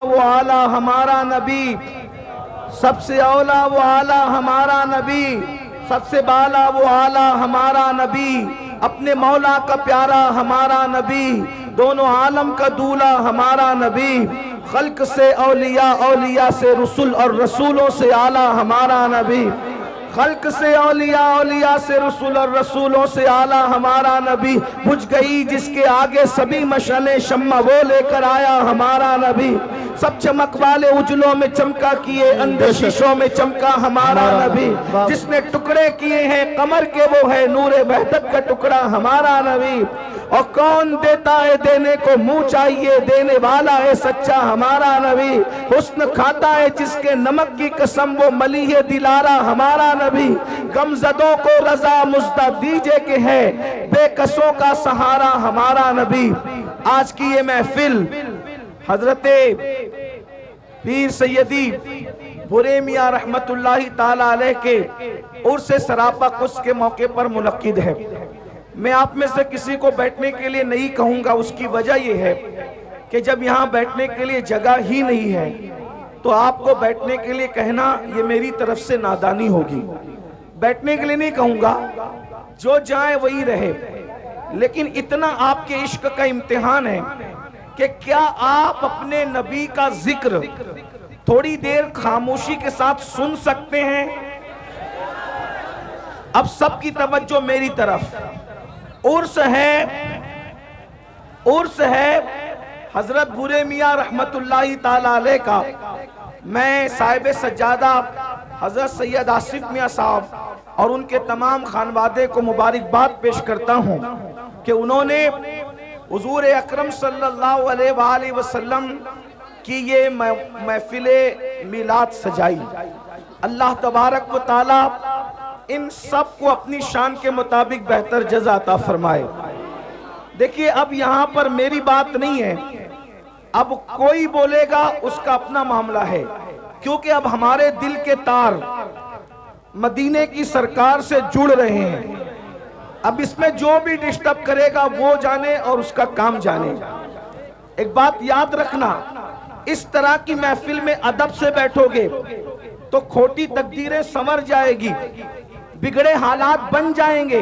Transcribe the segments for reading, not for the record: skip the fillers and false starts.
वो आला हमारा नबी, सबसे औला वो आला हमारा नबी, सबसे बाला वो आला हमारा नबी, अपने मौला का प्यारा हमारा नबी, दोनों आलम का दूल्हा हमारा नबी, खल्क से औलिया, औलिया से रसूल और रसूलों से आला हमारा नबी, खल्क से औलिया, औलिया से रसूल और रसूलों से आला हमारा नबी। बुझ गई जिसके आगे सभी मशले शम्मा, वो लेकर आया हमारा नबी। सब चमक वाले उजलों में चमका किए, अंधे शीशों में चमका हमारा नबी। जिसने टुकड़े किए हैं कमर के, वो है नूरे वहदत का टुकड़ा हमारा नबी। और कौन देता है देने को, मुंह चाहिए देने वाला है सच्चा हमारा नबी। हुस्न खाता है जिसके नमक की कसम, वो मली है दिलारा हमारा नबी। गमजदों को रजा मुज्दा दीजे के है, बेकसों का सहारा हमारा नबी। आज की ये महफिल हजरते पीर सैयदी बुरे मियां रहमतुल्लाहि ताला अलैह के उर्से सरापा कुछ के मौके पर मुनक्किद है। मैं आप में से किसी को बैठने के लिए नहीं कहूंगा, उसकी वजह यह है कि जब यहाँ बैठने के लिए जगह ही नहीं है तो आपको बैठने के लिए कहना ये मेरी तरफ से नादानी होगी। बैठने के लिए नहीं कहूंगा, जो जाए वही रहे, लेकिन इतना आपके इश्क का इम्तिहान है कि क्या आप अपने नबी का जिक्र थोड़ी देर खामोशी के साथ सुन सकते हैं? अब सबकी तवज्जो मेरी तरफ। उर्स है हजरत बुरे मियां रहमतुल्लाहि ताला अलैह का। मैं साहिब सज्जादा हजरत सैयद आसिफ मियां साहब और उनके तमाम खानवादे को मुबारकबाद पेश करता हूं कि उन्होंने हुजूर अकरम सल्लल्लाहु अलैहि वसल्लम की ये महफिले मिलाद सजाई। अल्लाह तबारक व तआला इन सब को अपनी शान के मुताबिक बेहतर जज़ा अता फरमाए। देखिए, अब यहाँ पर मेरी बात नहीं है, अब कोई बोलेगा उसका अपना मामला है, क्योंकि अब हमारे दिल के तार मदीने की सरकार से जुड़ रहे हैं। अब इसमें जो भी डिस्टर्ब करेगा वो जाने और उसका काम जाने। एक बात याद रखना, इस तरह की महफिल में अदब से बैठोगे तो खोटी तकदीरें संवर जाएगी, बिगड़े हालात बन जाएंगे।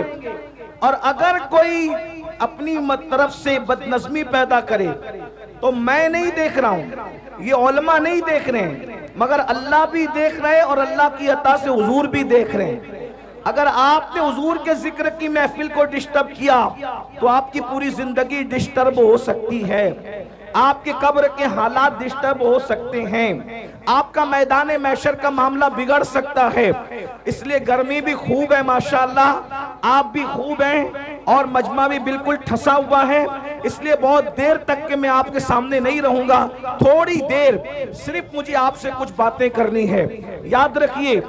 और अगर कोई अपनी तरफ से बदनज़मी पैदा करे तो मैं नहीं देख रहा हूं, ये उलमा नहीं देख रहे हैं, मगर अल्लाह भी देख रहे हैं और अल्लाह की अता से हुजूर भी देख रहे हैं। अगर आपने हुजूर के जिक्र की महफिल को डिस्टर्ब किया तो आपकी पूरी जिंदगी डिस्टर्ब हो सकती है, आपके कब्र के हालात डिस्टर्ब हो सकते हैं, आपका मैदान महशर का मामला बिगड़ सकता है। इसलिए गर्मी भी खूब है माशाअल्लाह, आप भी खूब हैं और मजमा भी बिल्कुल ठसा हुआ है, इसलिए बहुत देर तक के मैं आपके सामने नहीं रहूंगा। थोड़ी देर सिर्फ मुझे आपसे कुछ बातें करनी है। याद रखिए,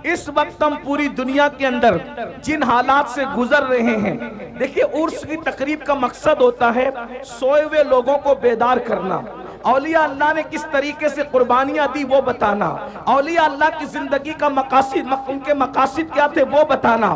इस वक्त हम पूरी दुनिया के अंदर जिन हालात से गुजर रहे हैं, देखिए उर्स की तकरीब का मकसद होता है सोए हुए लोगों को बेदार करना, औलिया अल्लाह ने किस तरीके से कुर्बानियां दी वो बताना, औलिया अल्लाह की जिंदगी का मकासिद, उनके मकासिद क्या थे वो बताना।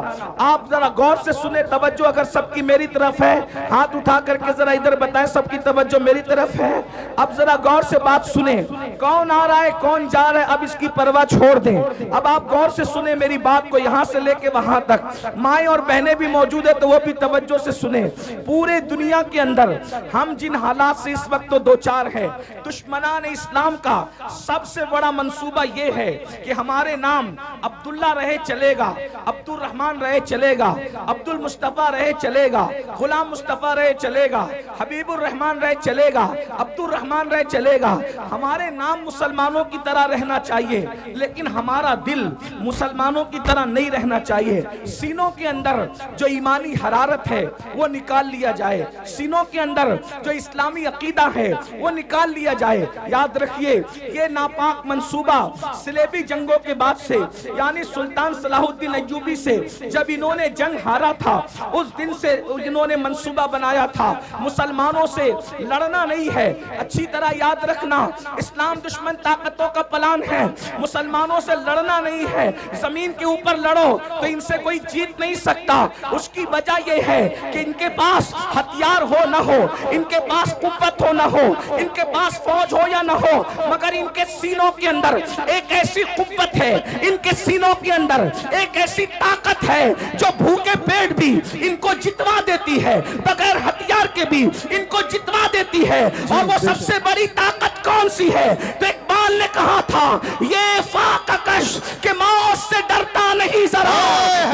आप जरा गौर से सुने, तवज्जो अगर सबकी मेरी तरफ है, हाथ उठा करके जरा इधर बताएं सबकी तवज्जो मेरी तरफ है। अब जरा गौर से बात सुने, कौन आ रहा है कौन जा रहा है अब इसकी परवाह छोड़ दें। अब आप गौर से सुने मेरी बात को, यहां से लेके वहां तक। माएं और बहनें भी मौजूद है तो वो भी तवज्जो से सुने। पूरे दुनिया के अंदर हम जिन हालात से इस वक्त तो दो चार है, दुश्मनान इस्लाम का सबसे बड़ा मंसूबा यह है कि हमारे नाम अब्दुल्ला रहे चलेगा, अब्दुल रहमान रहे चलेगा, अब्दुल मुस्तफा रहे चलेगा, गुलाम मुस्तफा रहे चलेगा, हबीबुर रहमान रहे चलेगा, अब्दुल रहमान रहे चलेगा। हमारे नाम मुसलमानों की तरह रहना चाहिए, लेकिन हमारा दिल मुसलमानों की तरह नहीं रहना चाहिए। सीनों के अंदर जो ईमानी हरारत है वो निकाल लिया जाए, सीनों के अंदर जो इस्लामी अकीदा है वो निकाल लिया जाए। याद रखिए, ये नापाक मंसूबा सिलेबी जंगों के बाद से, यानी सुल्तान सलाहुद्दीन अय्यूबी से जब इन्होंने जंग हारा था, उस दिन से इन्होंने मंसूबा बनाया था मुसलमानों से लड़ना नहीं है। अच्छी तरह याद रखना, इस्लाम दुश्मन ताकतों का प्लान है, मुसलमानों से लड़ना नहीं है। जमीन के ऊपर लड़ो तो इनसे कोई जीत नहीं सकता। उसकी वजह यह है कि इनके पास हथियार हो ना हो, इनके पास कुव्वत हो ना हो, इनके पास फौज हो या ना हो, मगर इनके सीनों के अंदर एक ऐसी कुव्वत है, इनके सीनों के अंदर एक ऐसी ताकत है जो भूखे पेट भी इनको जितवा देती है, बगैर हथियार के भी इनको जितवा देती है। और वो सबसे बड़ी ताकत कौन सी है? तो इकबाल ने कहा था, ये फाककश के मौत से डरता नहीं जरा,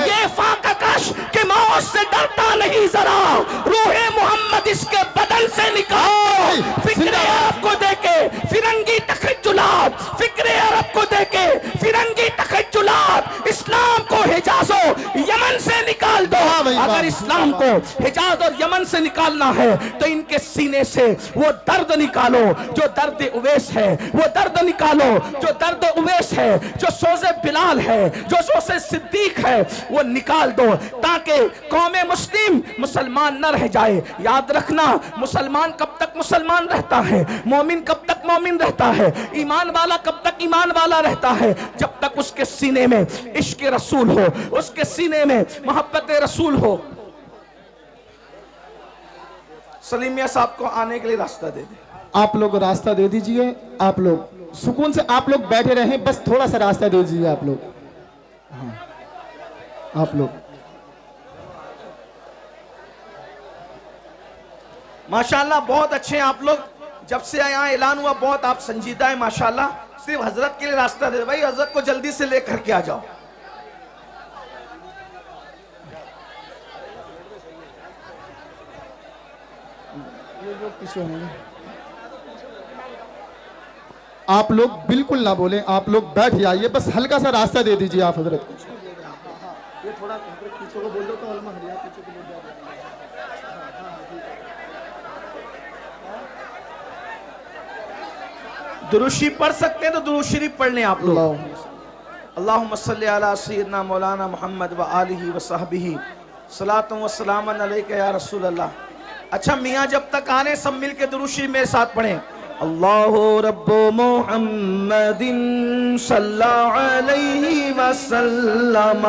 ये फाककश के मौत से डरता नहीं जरा, रूहे मोहम्मद इसके बदन से निकाल। फिक्रे अरब को देके फिरंगी तखज्जुलात, फिक्रे अरब को देके फिरंगी तखज्जुलात, इस्लाम को हिजाजो यमन से निकाल दो। अगर इस्लाम को हिजाज और यमन से निकालना है तो इनके सीने से वो दर्द निकालो जो दर्द उवैस है, वो दर्द निकालो जो दर्द उवैस है, जो सोज़े बिलाल है, जो सोज़े सिद्दीक है, वो निकाल दो, ताकि कौमे मुस्लिम मुसलमान न रह जाए। याद रखना, मुसलमान कब तक मुसलमान रहता है, मोमिन कब तक मोमिन रहता है, ईमान वाला कब तक ईमान वाला रहता है, जब तक उसके सीने में इश्क रसूल हो, उसके सीने में मोहब्बत रसूल हो। सलीम मियां साहब को आने के लिए रास्ता दे दे। आप लोग रास्ता दे दीजिए, आप लोग सुकून से आप लोग बैठे रहें, बस थोड़ा सा रास्ता दे दीजिए आप लोग। हाँ, आप लोग माशाल्लाह बहुत अच्छे हैं आप लोग। जब से यहाँ ऐलान हुआ बहुत आप संजीदा है माशाल्लाह। सिर्फ हजरत के लिए रास्ता दे भाई, हजरत को जल्दी से लेकर के आ जाओ। आप लोग बिल्कुल ना बोलें, आप लोग बैठ जाइए, बस हल्का सा रास्ता दे दीजिए आप हजरत को। ये थोड़ा पीछे को बोल दो तो अलमा हरिया पीछे को बोल दो। दुरूद शरीफ पढ़ सकते हैं तो दुरूद शरीफ पढ़ लें आप लोग। अल्लाहुम्मा सल्ली अला सय्यदना मौलाना मुहम्मद व आलिहि व सहबिही सलातु व सलामन अलैका या रसूल अल्लाह। अच्छा मियाँ जब तक आ रहे सब मिल के दुरूद शरीफ मेरे साथ पढ़ें। अल्लाहु रब्बु मुहम्मदिन सल्लल्लाहु अलैहि वसल्लम,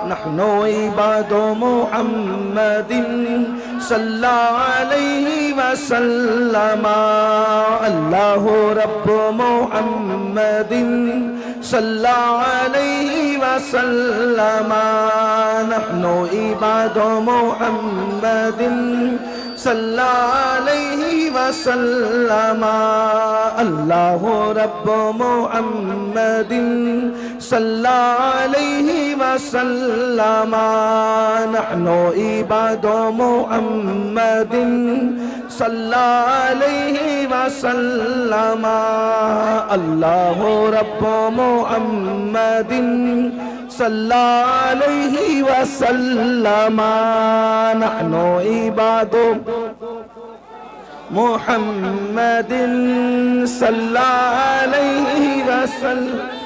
नहनु इबादु मुहम्मदिन सल्लल्लाहु अलैहि वसल्लम। अल्लाहु रब्बु मुहम्मदिन सल्लल्लाहु अलैहि वसल्लम, नहनु इबादु मुहम्मदिन सल्लल्लाहु अलैहि वसल्लम। अल्लाहु रब्बु मुहम्मदिन सल्लल्लाहु अलैहि वसल्लम, नहनु इबादु मुहम्मदिन सल्लल्लाहु अलैहि वसल्लम। अल्लाहु रब्बु मुहम्मदिन सल्लल्लाहु अलैहि वसल्लम, नहनु इबादु मुहम्मदिन सल्लल्लाहु अलैहि वसल्लम।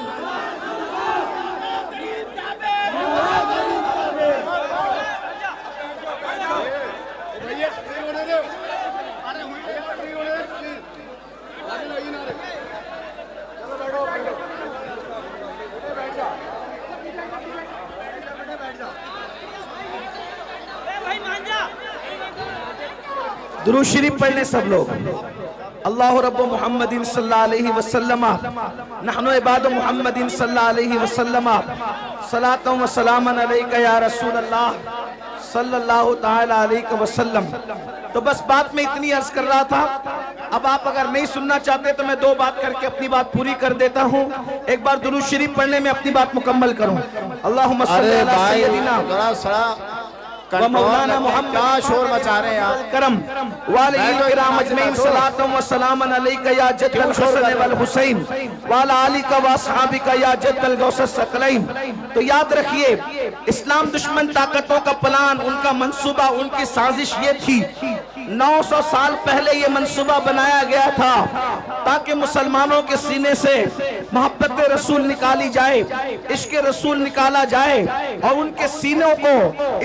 दुरूद शरीफ पढ़ लें सब लोग। अल्लाहु रब्बु मुहम्मदिन सल्लल्लाहु अलैहि वसल्लम, नहनु इबादु मुहम्मदिन सल्लल्लाहु अलैहि वसल्लम, सलातु व सलामन अलैका या रसूल अल्लाह सल्लल्लाहु तआला अलैहि वसल्लम। तो बस बात में इतनी अर्ज कर रहा था। अब आप अगर नहीं सुनना चाहते तो मैं दो बात करके अपनी बात पूरी कर देता हूँ। एक बार दुरूद शरीफ पढ़ने में अपनी बात मुकम्मल करूँ। अल्लाहुम्मा सल्ली अला सय्यदिना मौलाना मोहम्मद, क्या शोर मचा रहे हैं आप। करम वाले किराम अजमईन सलातु व सलामन अलैका या जद्दल हसन वल हुसैन वाला अली का व असहाबिका या जद्दल गौसस सकलैन। तो याद रखिए, इस्लाम दुश्मन ताकतों का प्लान, उनका मंसूबा, उनकी साजिश ये थी। 900 साल पहले ये मंसूबा बनाया गया था ताकि मुसलमानों के सीने से मोहब्बत रसूल निकाली जाए, इश्क रसूल निकाला जाए और उनके सीनों को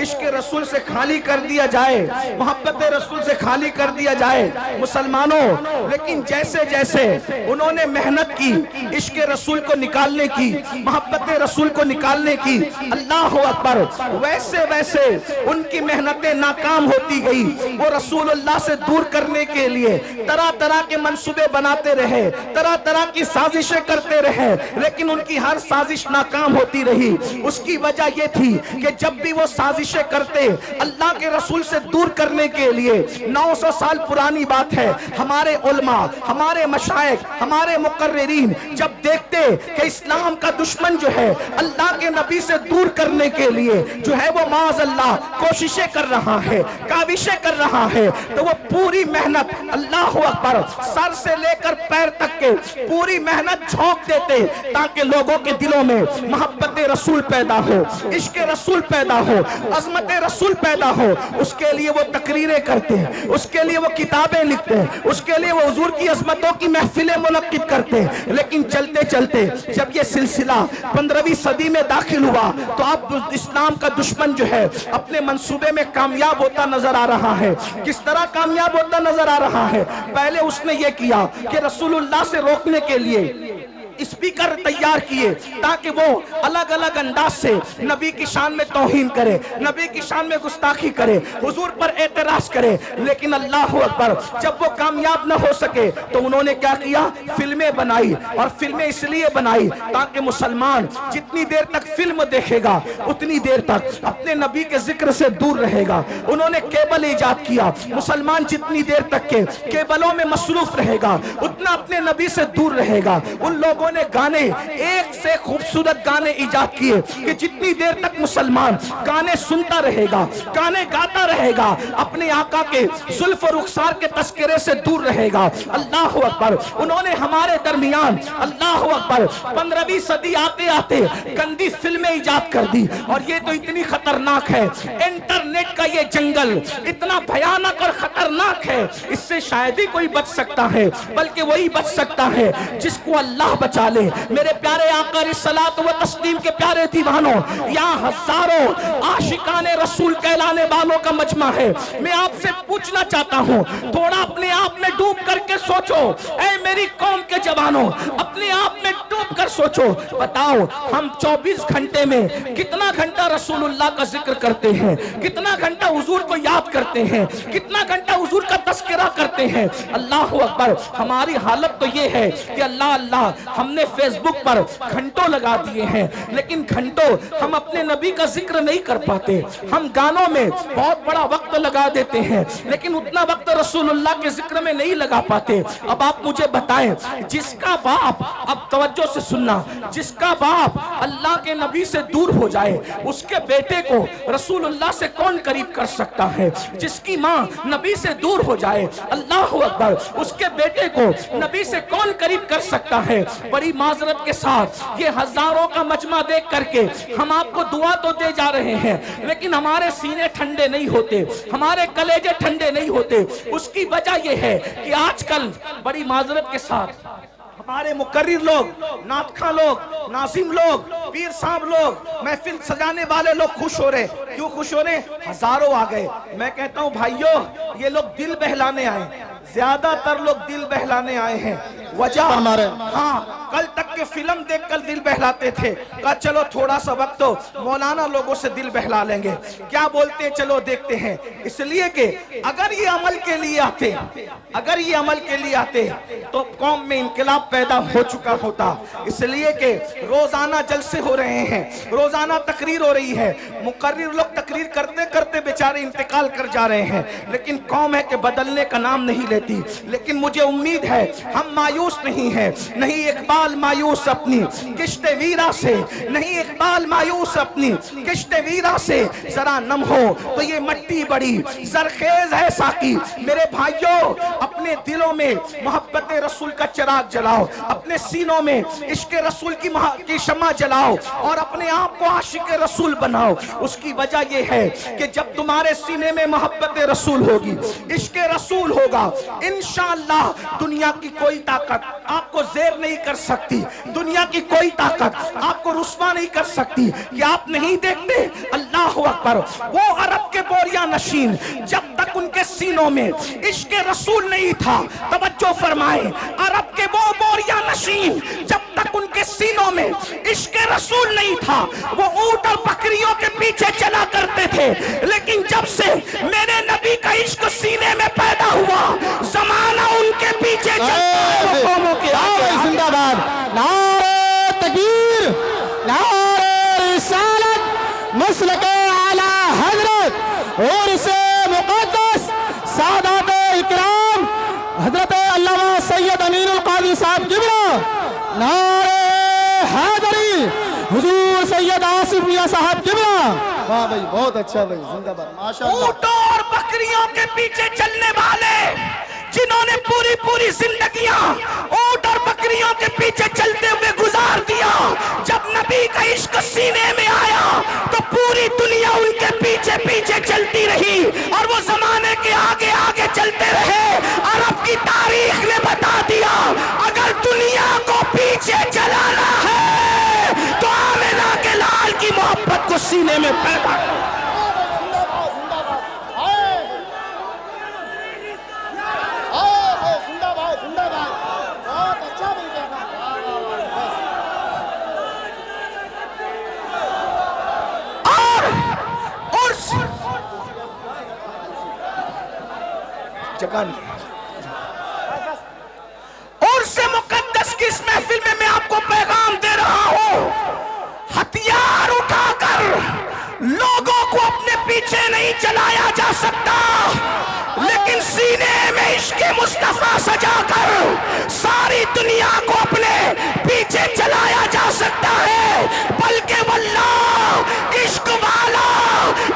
इश्क रसूल से खाली कर दिया जाए, मोहब्बत रसूल से खाली कर दिया जाए मुसलमानों। लेकिन जैसे जैसे उन्होंने मेहनत की इश्क रसूल को निकालने की, मोहब्बत रसूल को निकालने की, अल्लाह अकबर, वैसे वैसे उनकी मेहनतें नाकाम होती गई। वो रसूल अल्लाह से दूर करने के लिए तरह तरह के मंसूबे बनाते रहे, तरह तरह की साजिशें करते रहे, लेकिन उनकी हर साजिश नाकाम होती रही। उसकी वजह यह थी कि जब भी वो साजिशें करते अल्लाह के रसूल से दूर करने के लिए, 900 साल पुरानी बात है, हमारे उलमा, हमारे मशाइख, हमारे मुकर्रिरीन जब देखते कि इस्लाम का दुश्मन जो है अल्लाह के नबी से दूर करने के लिए जो है वो माज़ अल्लाह कोशिशें कर रहा है, काविशें कर रहा है, तो वो पूरी मेहनत, अल्लाह अकबर, सर से लेकर पैर तक के पूरी मेहनत झोंक देते ताकि लोगों के दिलों में मोहब्बत रसूल पैदा हो, इश्क रसूल पैदा हो, अजमत रसूल पैदा हो। उसके लिए वो तकरीरें करते हैं, उसके लिए वो किताबें लिखते हैं, उसके लिए वो हुजूर की अजमतों की महफिलें मुनक्किद करते हैं। लेकिन चलते चलते जब ये सिलसिला 15वीं सदी में दाखिल हुआ तो अब इस्लाम का दुश्मन जो है अपने मंसूबे में कामयाब होता नजर आ रहा है। किस तरह कामयाब होता नजर आ रहा है? पहले उसने ये किया कि रसूलुल्लाह से रोकने के लिए स्पीकर तैयार किए ताकि वो अलग अलग अंदाज से नबी की शान में तौहीन करे, नबी की शान में गुस्ताखी करे, हुजूर पर एतराज करे। लेकिन अल्लाह अकबर, जब वो कामयाब न हो सके तो उन्होंने क्या किया? फिल्में बनाई, और फिल्में इसलिए बनाई ताकि मुसलमान जितनी देर तक फिल्म देखेगा उतनी देर तक अपने नबी के जिक्र से दूर रहेगा। उन्होंने केबल ईजाद किया, मुसलमान जितनी देर तक के केबलों में मसरूफ रहेगा उतना अपने नबी से दूर रहेगा। उन लोगों ने गाने, एक से खूबसूरत गाने इजाद किए कि जितनी देर तक मुसलमान गाने सुनता रहेगा, गाने गाता रहेगा, अपने आका के जुल्फ और रुखसार के तस्करे से दूर रहेगा। अल्लाह अकबर। उन्होंने हमारे दरमियान, अल्लाह अकबर, 15वीं सदी आते आते गंदी फिल्में इजाद कर दी, और ये तो इतनी खतरनाक है, इंटरनेट का ये जंगल इतना भयानक और खतरनाक है, इससे शायद ही कोई बच सकता है, बल्कि वही बच सकता है जिसको अल्लाह बचा ले। मेरे प्यारे आका रिसलात व तस्लीम के प्यारे दीवानों, यहाँ हजारों आशिकाने रसूल कहलाने वालों का मजमा है। मैं आपसे पूछना चाहता हूँ, थोड़ा अपने आप में डूब करके सोचो, ऐ मेरी कौम के जवानों, अपने आप में डूब कर सोचो, बताओ हम 24 घंटे में कितना घंटा रसूलुल्लाह का जिक्र करते हैं, कितना घंटा हुजूर को याद करते हैं, कितना घंटा हुजूर का तस्करा करते हैं। अल्लाह अकबर। हमारी हालत तो ये है कि अल्लाह अल्लाह हमने फेसबुक पर घंटों लगा दिए हैं, लेकिन घंटों हम अपने नबी का जिक्र नहीं कर पाते। हम गानों में बहुत बड़ा वक्त लगा देते हैं, लेकिन उतना वक्त रसूलुल्लाह के जिक्र में नहीं लगा पाते। अब आप मुझे बताएं, जिसका बाप, अब तवज्जो से सुनना, जिसका बाप अल्लाह के नबी से दूर हो जाए उसके बेटे को रसूलुल्लाह से कौन करीब कर सकता है? जिसकी माँ नबी से दूर हो जाए, अल्लाह अकबर, उसके बेटे को नबी से कौन करीब कर सकता है? बड़ी माजरत के साथ ये हजारों का मजमा देख करके हम आपको दुआ तो दे जा रहे हैं, लेकिन हमारे सीने ठंडे नहीं होते, हमारे कलेजे ठंडे नहीं होते। उसकी वजह यह है कि आजकल बड़ी माजरत के साथ हमारे मुकर्रिर लोग, नातखा लोग, नाजिम लोग, पीर साहब लोग, महफिल सजाने वाले लोग खुश हो रहे। क्यों खुश हो रहे? हजारों आ गए। मैं कहता हूं भाइयों, ये लोग दिल बहलाने आए, ज्यादातर लोग दिल बहलाने आए हैं। वजह हमारे, हाँ, कल तक के फिल्म देखकर दिल बहलाते थे, कहा चलो थोड़ा सा वक्त तो मौलाना लोगों से दिल बहला लेंगे, क्या बोलते हैं चलो देखते हैं। इसलिए कि अगर ये अमल के लिए आते, अगर ये अमल के लिए आते तो कौम में इनकलाब पैदा हो चुका होता। इसलिए कि रोजाना जलसे हो रहे हैं, रोजाना तकरीर हो रही है, मुकर्रिर लोग तकरीर करते करते बेचारे इंतकाल कर जा रहे हैं, लेकिन कौम है कि बदलने का नाम नहीं लेती। लेकिन मुझे उम्मीद है हम मायूस नहीं है, नहीं इकबाल मायूस अपनी किश्ते वीरा से, नहीं इकबाल मायूस अपनी किश्ते वीरा से, जरा नम हो तो ये मट्टी बड़ी जरखेज है साकी। मेरे भाइयों, अपने दिलों में मोहब्बत रसूल का चिराग जलाओ, अपने सीनों में इश्क रसूल की शम्मा जलाओ, और अपने आप को आशिक रसूल बनाओ। उसकी वजह यह है कि जब तुम्हारे सीने में मोहब्बत रसूल होगी, इश्क रसूल होगा, इंशाअल्लाह दुनिया की कोई ताकत आपको ज़ेर नहीं कर सकती, दुनिया की कोई ताकत आपको रुस्वा नहीं कर सकती। कि आप नहीं देखते, अल्लाह अकबर, वो अरब के बोरिया नशीन जब तक उनके सीनों में इश्क रसूल नहीं था, तवज्जो फरमाए, अरब के वो बोरिया नशीन जब तक उनके सीनों में इश्क रसूल नहीं था, वो ऊंट और बकरियों के पीछे चला करते थे। लेकिन जब से मेरे नबी का इश्क सीने में पैदा हुआ, जमाना उनके पीछे चलता है, वो कौमों के आगे। जिंदाबाद, नारे तकबीर, नारे रिसालत, मसलके आला हजरत और से मुक़द्दस सादात इकराम हजरत अल्लामा सैयद अमीनुल कादी साहब किबला, नारे हैदरी हुजूर सैयद आसिफ मियां साहब किबला। वाह भाई, बहुत अच्छा भाई, जिंदाबाद, माशाअल्लाह। ऊंटों और बकरियों के पीछे चलने वाले, जिन्होंने पूरी पूरी जिंदगियां ऊंट और बकरियों के पीछे चलते हुए गुजार दिया, जब नबी का इश्क सीने में आया तो पूरी दुनिया उनके पीछे पीछे चलती रही और वो जमाने के आगे आगे चलते रहे। अरब की तारीख ने बता दिया, अगर दुनिया को पीछे चलाना है तो आमिना के लाल की मोहब्बत को सीने में पैदा करो। और से मुकद्दस की इस महफिल में मैं आपको पैगाम दे रहा हूं, हथियार उठाकर लोगों को अपने पीछे नहीं चलाया जा सकता, लेकिन सीने में इश्क़े मुस्तफा सजाकर सारी दुनिया को अपने पीछे चलाया जा सकता है। बल्कि वल्लाह इश्क वाला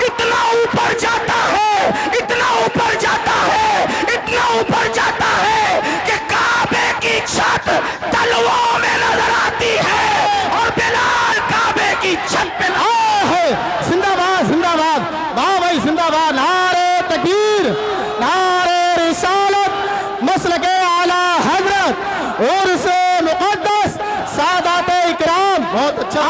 इतना ऊपर जाता है, इतना ऊपर जाता है, इतना ऊपर जाता है कि काबे की छत तलवों में नजर आती है और बिलाल काबे की छत पे है। जिंदाबाद, जिंदाबाद, वाह भाई, जिंदाबाद, नारे तकबीर, नारे रिसालत, मसलके आला हजरत और से मुक़द्दस सादात इकराम। बहुत अच्छा।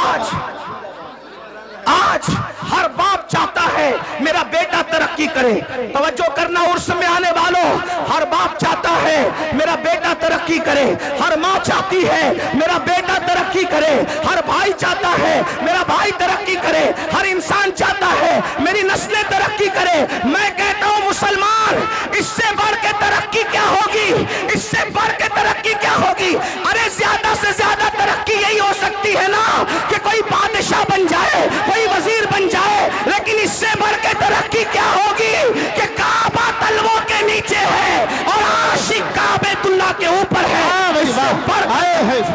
आज हर बाप चाहता है मेरा बेटा तरक्की करे। तवज्जो करना उर्स में आने वालों, हर बाप चाहता है मेरा बेटा तरक्की करे, हर माँ चाहती है मेरा बेटा तरक्की करे, हर भाई चाहता है मेरा भाई तरक्की करे, हर इंसान चाहता है मेरी नस्लें तरक्की करे। मैं कहता हूँ मुसलमान, इससे बढ़ के तरक्की क्या होगी, इससे बढ़ के तरक्की क्या होगी? अरे ज्यादा से ज्यादा तरक्की यही हो सकती है ना कि कोई बादशाह बन जाए, कोई वजीर बन जाए, लेकिन इससे बढ़ के तरक्की क्या होगी कि काबा तलवों के नीचे है और आशिक काबेतुल्लाह के ऊपर है।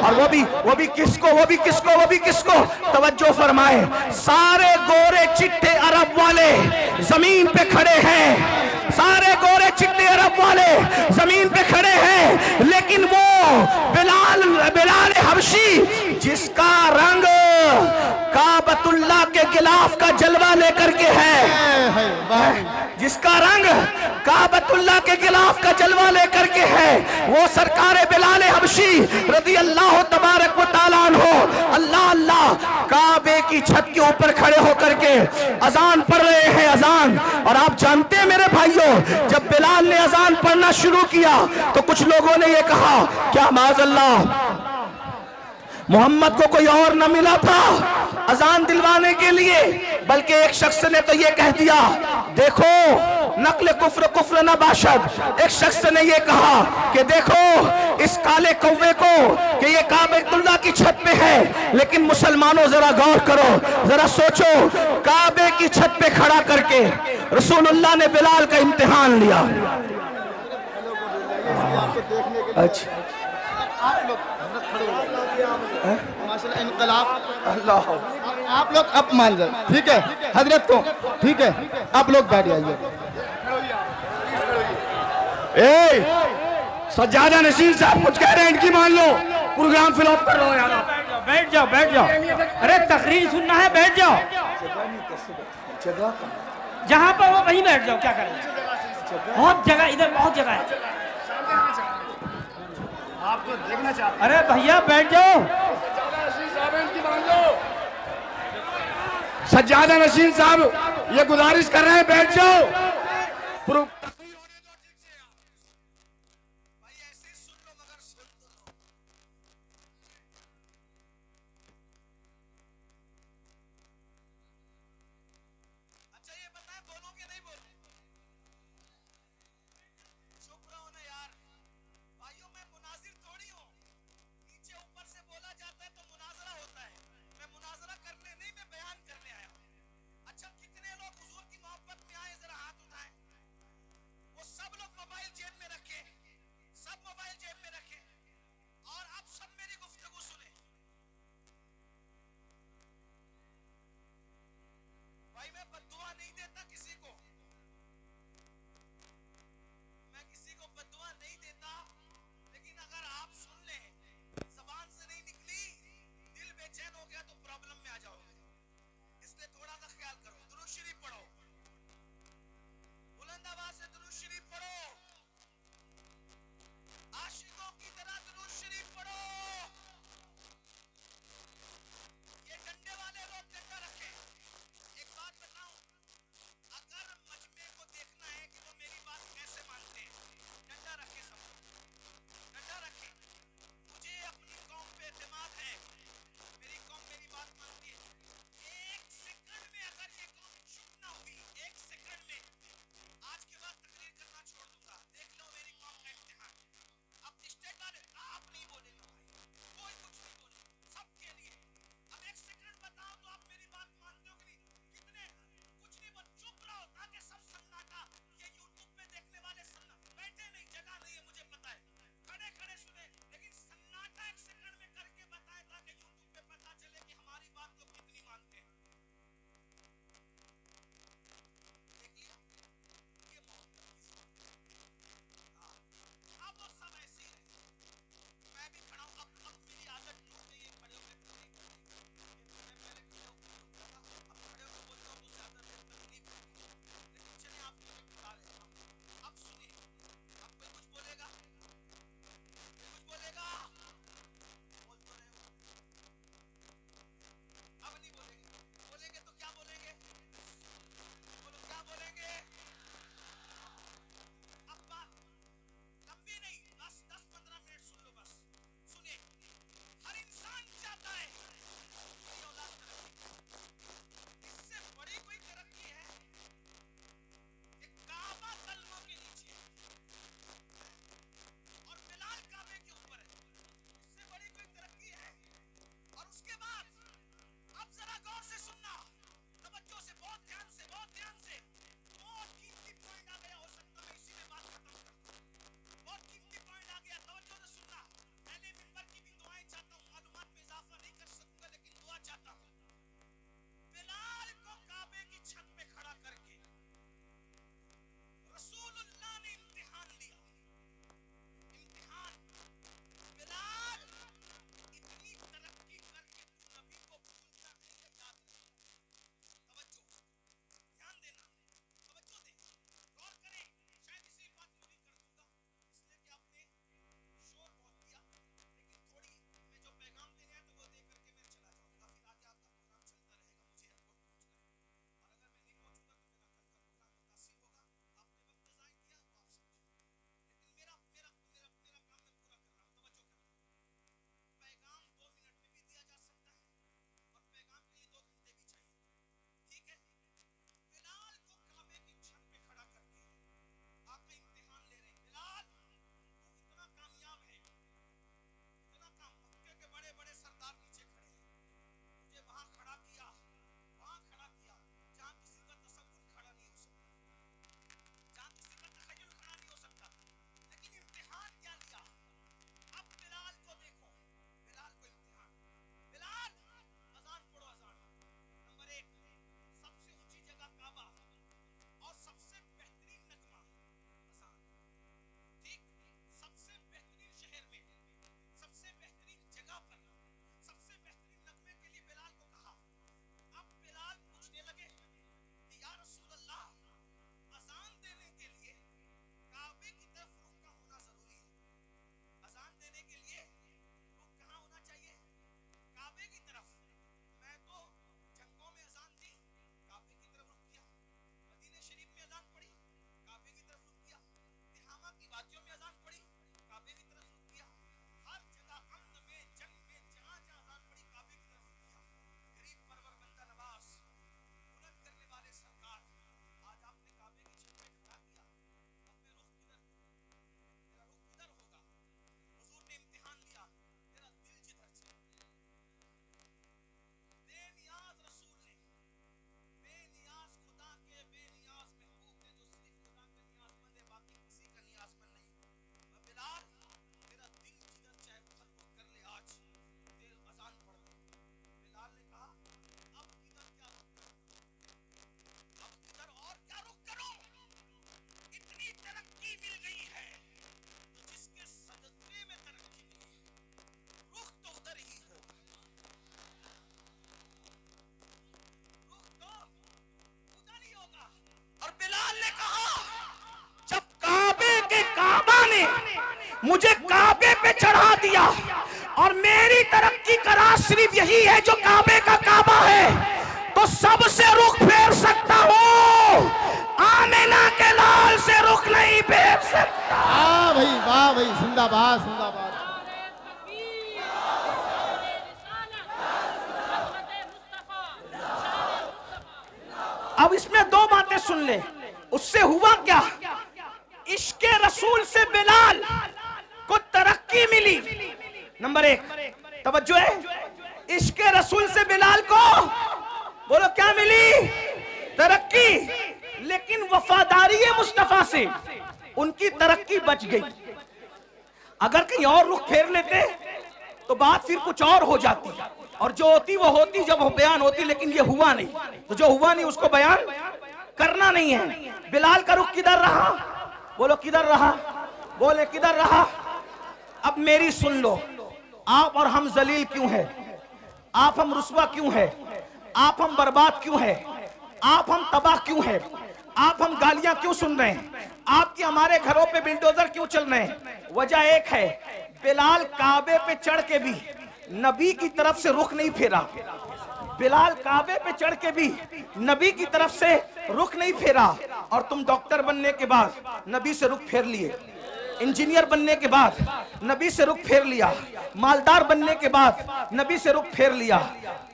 और वो भी किसको तवज्जो फरमाए, सारे गोरे चिट्टे अरब वाले जमीन पे खड़े हैं, सारे गोरे चिट्टे अरब वाले जमीन पे खड़े हैं, लेकिन वो बिलाल हबशी जिसका रंग काबतुल्लाह के गिलाफ का जलवा लेकर के है, जिसका रंग काबतुल्लाह के गिलाफ का जलवा लेकर के है, वो सरकारे बिलाल हबशी रज़ी अल्लाह तबारक व तआला अन्हु अल्लाह अल्लाह काबे की छत के ऊपर खड़े होकर के अजान पढ़ रहे हैं, अजान। और आप जानते हैं मेरे भाइयों, जब बिलाल ने अजान पढ़ना शुरू किया तो कुछ लोगों ने ये कहा, क्या माज़अल्लाह मोहम्मद को कोई और न मिला था अजान दिलवाने के लिए? बल्कि एक शख्स ने तो ये कह दिया, देखो नकल कुफ्र कुफ्र न बाशद। एक शख्स ने ये कहा कि देखो इस काले कौवे को कि ये काबेतुल्लाह की छत पे है, लेकिन मुसलमानों जरा गौर करो, जरा सोचो, काबे की छत पे खड़ा करके रसूलुल्लाह ने बिलाल का इम्तिहान लिया। अच्छा, आप लोग माशाल्लाह इनकलाब, अल्लाह, आप लोग अब मान जाए, ठीक है हजरत को, ठीक है आप लोग बैठ जाइए। सज्जादा नसीर साहब कुछ कह रहे हैं, इनकी मान लो, प्रोग्राम फिलअप कर लो यार। बैठ जाओ, बैठ जाओ, अरे तकरीर सुनना है, बैठ जाओ, जहाँ पर वो वहीं बैठ जाओ, क्या करें, बहुत जगह, इधर बहुत जगह है, आपको देखना चाहते। अरे भैया बैठ जाओ, सज्जादा नसीर साहब ये गुजारिश कर रहे हैं, बैठ जाओ। और मेरी तरक्की का राज सिर्फ यही है जो काबे का काबा है, तो सबसे रुख फेर सकता हूँ, आमिना के लाल से रुख नहीं फेर सकता। वाह भाई, जिंदाबाद जिंदाबाद। अब इसमें दो बातें सुन ले। उससे हुआ क्या? इश्क़े रसूल से बिलाल को तरक्की मिली। नंबर एक, तवज्जो है, इश्क़े रसूल से बिलाल को बोलो क्या मिली? तरक्की। लेकिन वफादारी मुस्तफा से उनकी तरक्की बच गई। अगर कहीं और रुख फेर लेते तो बात फिर कुछ और हो जाती, और जो होती वो होती जब वो बयान होती, लेकिन ये हुआ नहीं। तो जो हुआ नहीं उसको बयान करना नहीं है। बिलाल का रुख किधर रहा? बोलो किधर रहा? बोले किधर रहा? अब मेरी सुन लो, आप और हम जलील क्यों है? आप हम रुस्वा क्यों है? आप हम बर्बाद क्यों है? आप हम तबाह क्यों है? आप हम गालियां क्यों सुन रहे हैं? आपके हमारे घरों पे बिल्डोजर क्यों चल रहे हैं? वजह एक है, बिलाल काबे पे चढ़ के भी नबी की तरफ से रुख नहीं फेरा। बिलाल काबे पे चढ़ के भी नबी की तरफ से रुख नहीं फेरा। और तुम डॉक्टर बनने के बाद नबी से रुख फेर लिए, इंजीनियर बनने के बाद नबी से रुख फेर लिया, मालदार बनने के बाद नबी से रुख फेर लिया,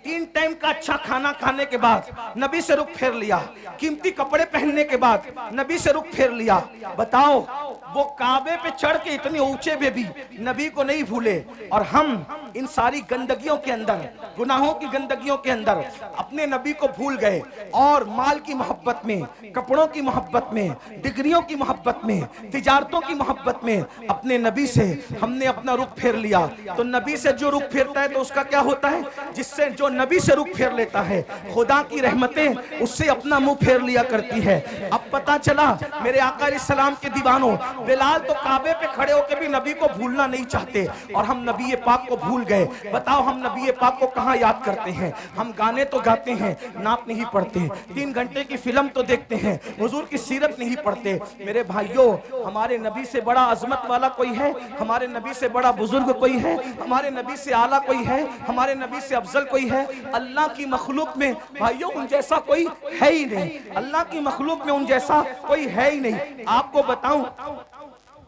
3 टाइम का अच्छा खाना खाने के बाद नबी से रुख फेर लिया, कीमती कपड़े पहनने के बाद नबी से रुख फेर लिया। बताओ, वो काबे पे चढ़ के इतने ऊंचे पे भी नबी को नहीं भूले, और हम इन सारी गंदगियों के अंदर, गुनाहों की गंदगियों के अंदर अपने नबी को भूल गए, और माल की मोहब्बत में, कपड़ों की मोहब्बत में, डिग्रियों की मोहब्बत में, तिजारतों की मोहब्बत में अपने नबी से हमने अपना रुख फेर लिया। तो नबी से जो रुख फेरता है तो उसका क्या होता है? जिससे जो नबी से रुख फेर लेता है, खुदा की रहमतें उससे अपना मुंह फेर लिया करती है। अब पता चला मेरे आका अलैहिस्सलाम के दीवानों, बिलाल तो काबे पे खड़े होकर भी नबी को भूलना नहीं चाहते, और हम नबी पाक को भूल गए। बताओ, हम नबी पाक को कहाँ याद करते हैं? हम गाने तो गाते हैं, नात नहीं पढ़ते, 3 घंटे की फिल्म तो देखते हैं, हुजूर की सीरत नहीं पढ़ते। मेरे भाइयों, हमारे नबी से बड़ा अजमत वाला कोई है? हमारे नबी से बड़ा बुजुर्ग कोई है? हमारे नबी से आला कोई है? हमारे नबी से अफजल कोई है? अल्लाह की मखलूक में भाइयों उन जैसा कोई है ही नहीं। अल्लाह की मखलूक में उन जैसा कोई है ही नहीं। आपको बताऊं,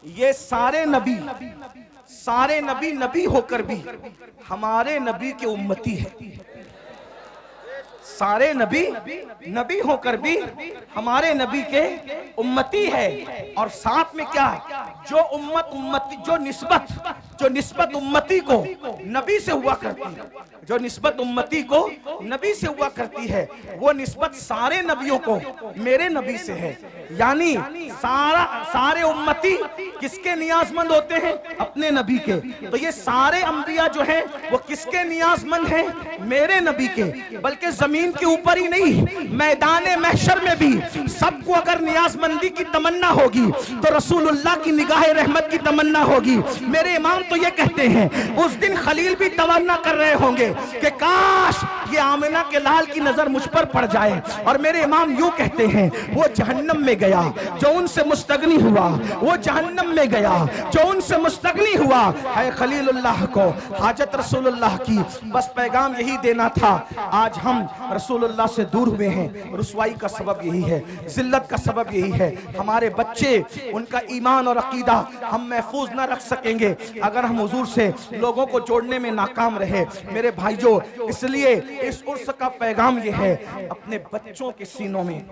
ये सारे नबी नबी होकर भी हमारे नबी के उम्मती है। सारे नबी होकर भी हमारे नबी के उम्मती है। और साथ में क्या? जो उम्मती जो निस्बत उम्मती को नबी से हुआ करती है, जो निस्बत उम्मती को नबी से हुआ करती है, वो निस्बत सारे नबियों को मेरे नबी से है। यानी सारे उम्मती किसके नियाजमंद होते हैं? अपने नबी के। तो ये सारे अंबिया जो हैं वो किसके नियाजमंद हैं? मेरे नबी के। बल्कि जमीन के ऊपर ही नहीं, मैदान महशर में भी सबको अगर नियाजमंदी की तमन्ना होगी तो रसूलुल्लाह की निगाह रहमत की तमन्ना होगी। मेरे इमाम तो ये कहते हैं, उस दिन खलील भी तमन्ना कर रहे होंगे कि काश ये आमिना के लाल की नजर मुझ पर पड़ जाए। और मेरे इमाम यूं कहते हैं, वो जहन्नम में गया जो उनसे मुस्तगनी हुआ, वो जहन्नम में गया जो उनसे मुस्तगनी हुआ। है खलीलुल्लाह को हाजत रसूलुल्लाह की, बस पैगाम यही देना था। आज हम रसूलुल्लाह से दूर हुए हैं, रुसवाई का सबब यही है, जिल्लत का सबब यही है। हमारे बच्चे, उनका ईमान और अकीदा हम महफूज न रख सकेंगे अगर हम हुजूर से लोगों को जोड़ने में नाकाम रहे। मेरे भाइयों, इसलिए इस उर्स का पैगाम यह है, अपने बच्चों के सीनों में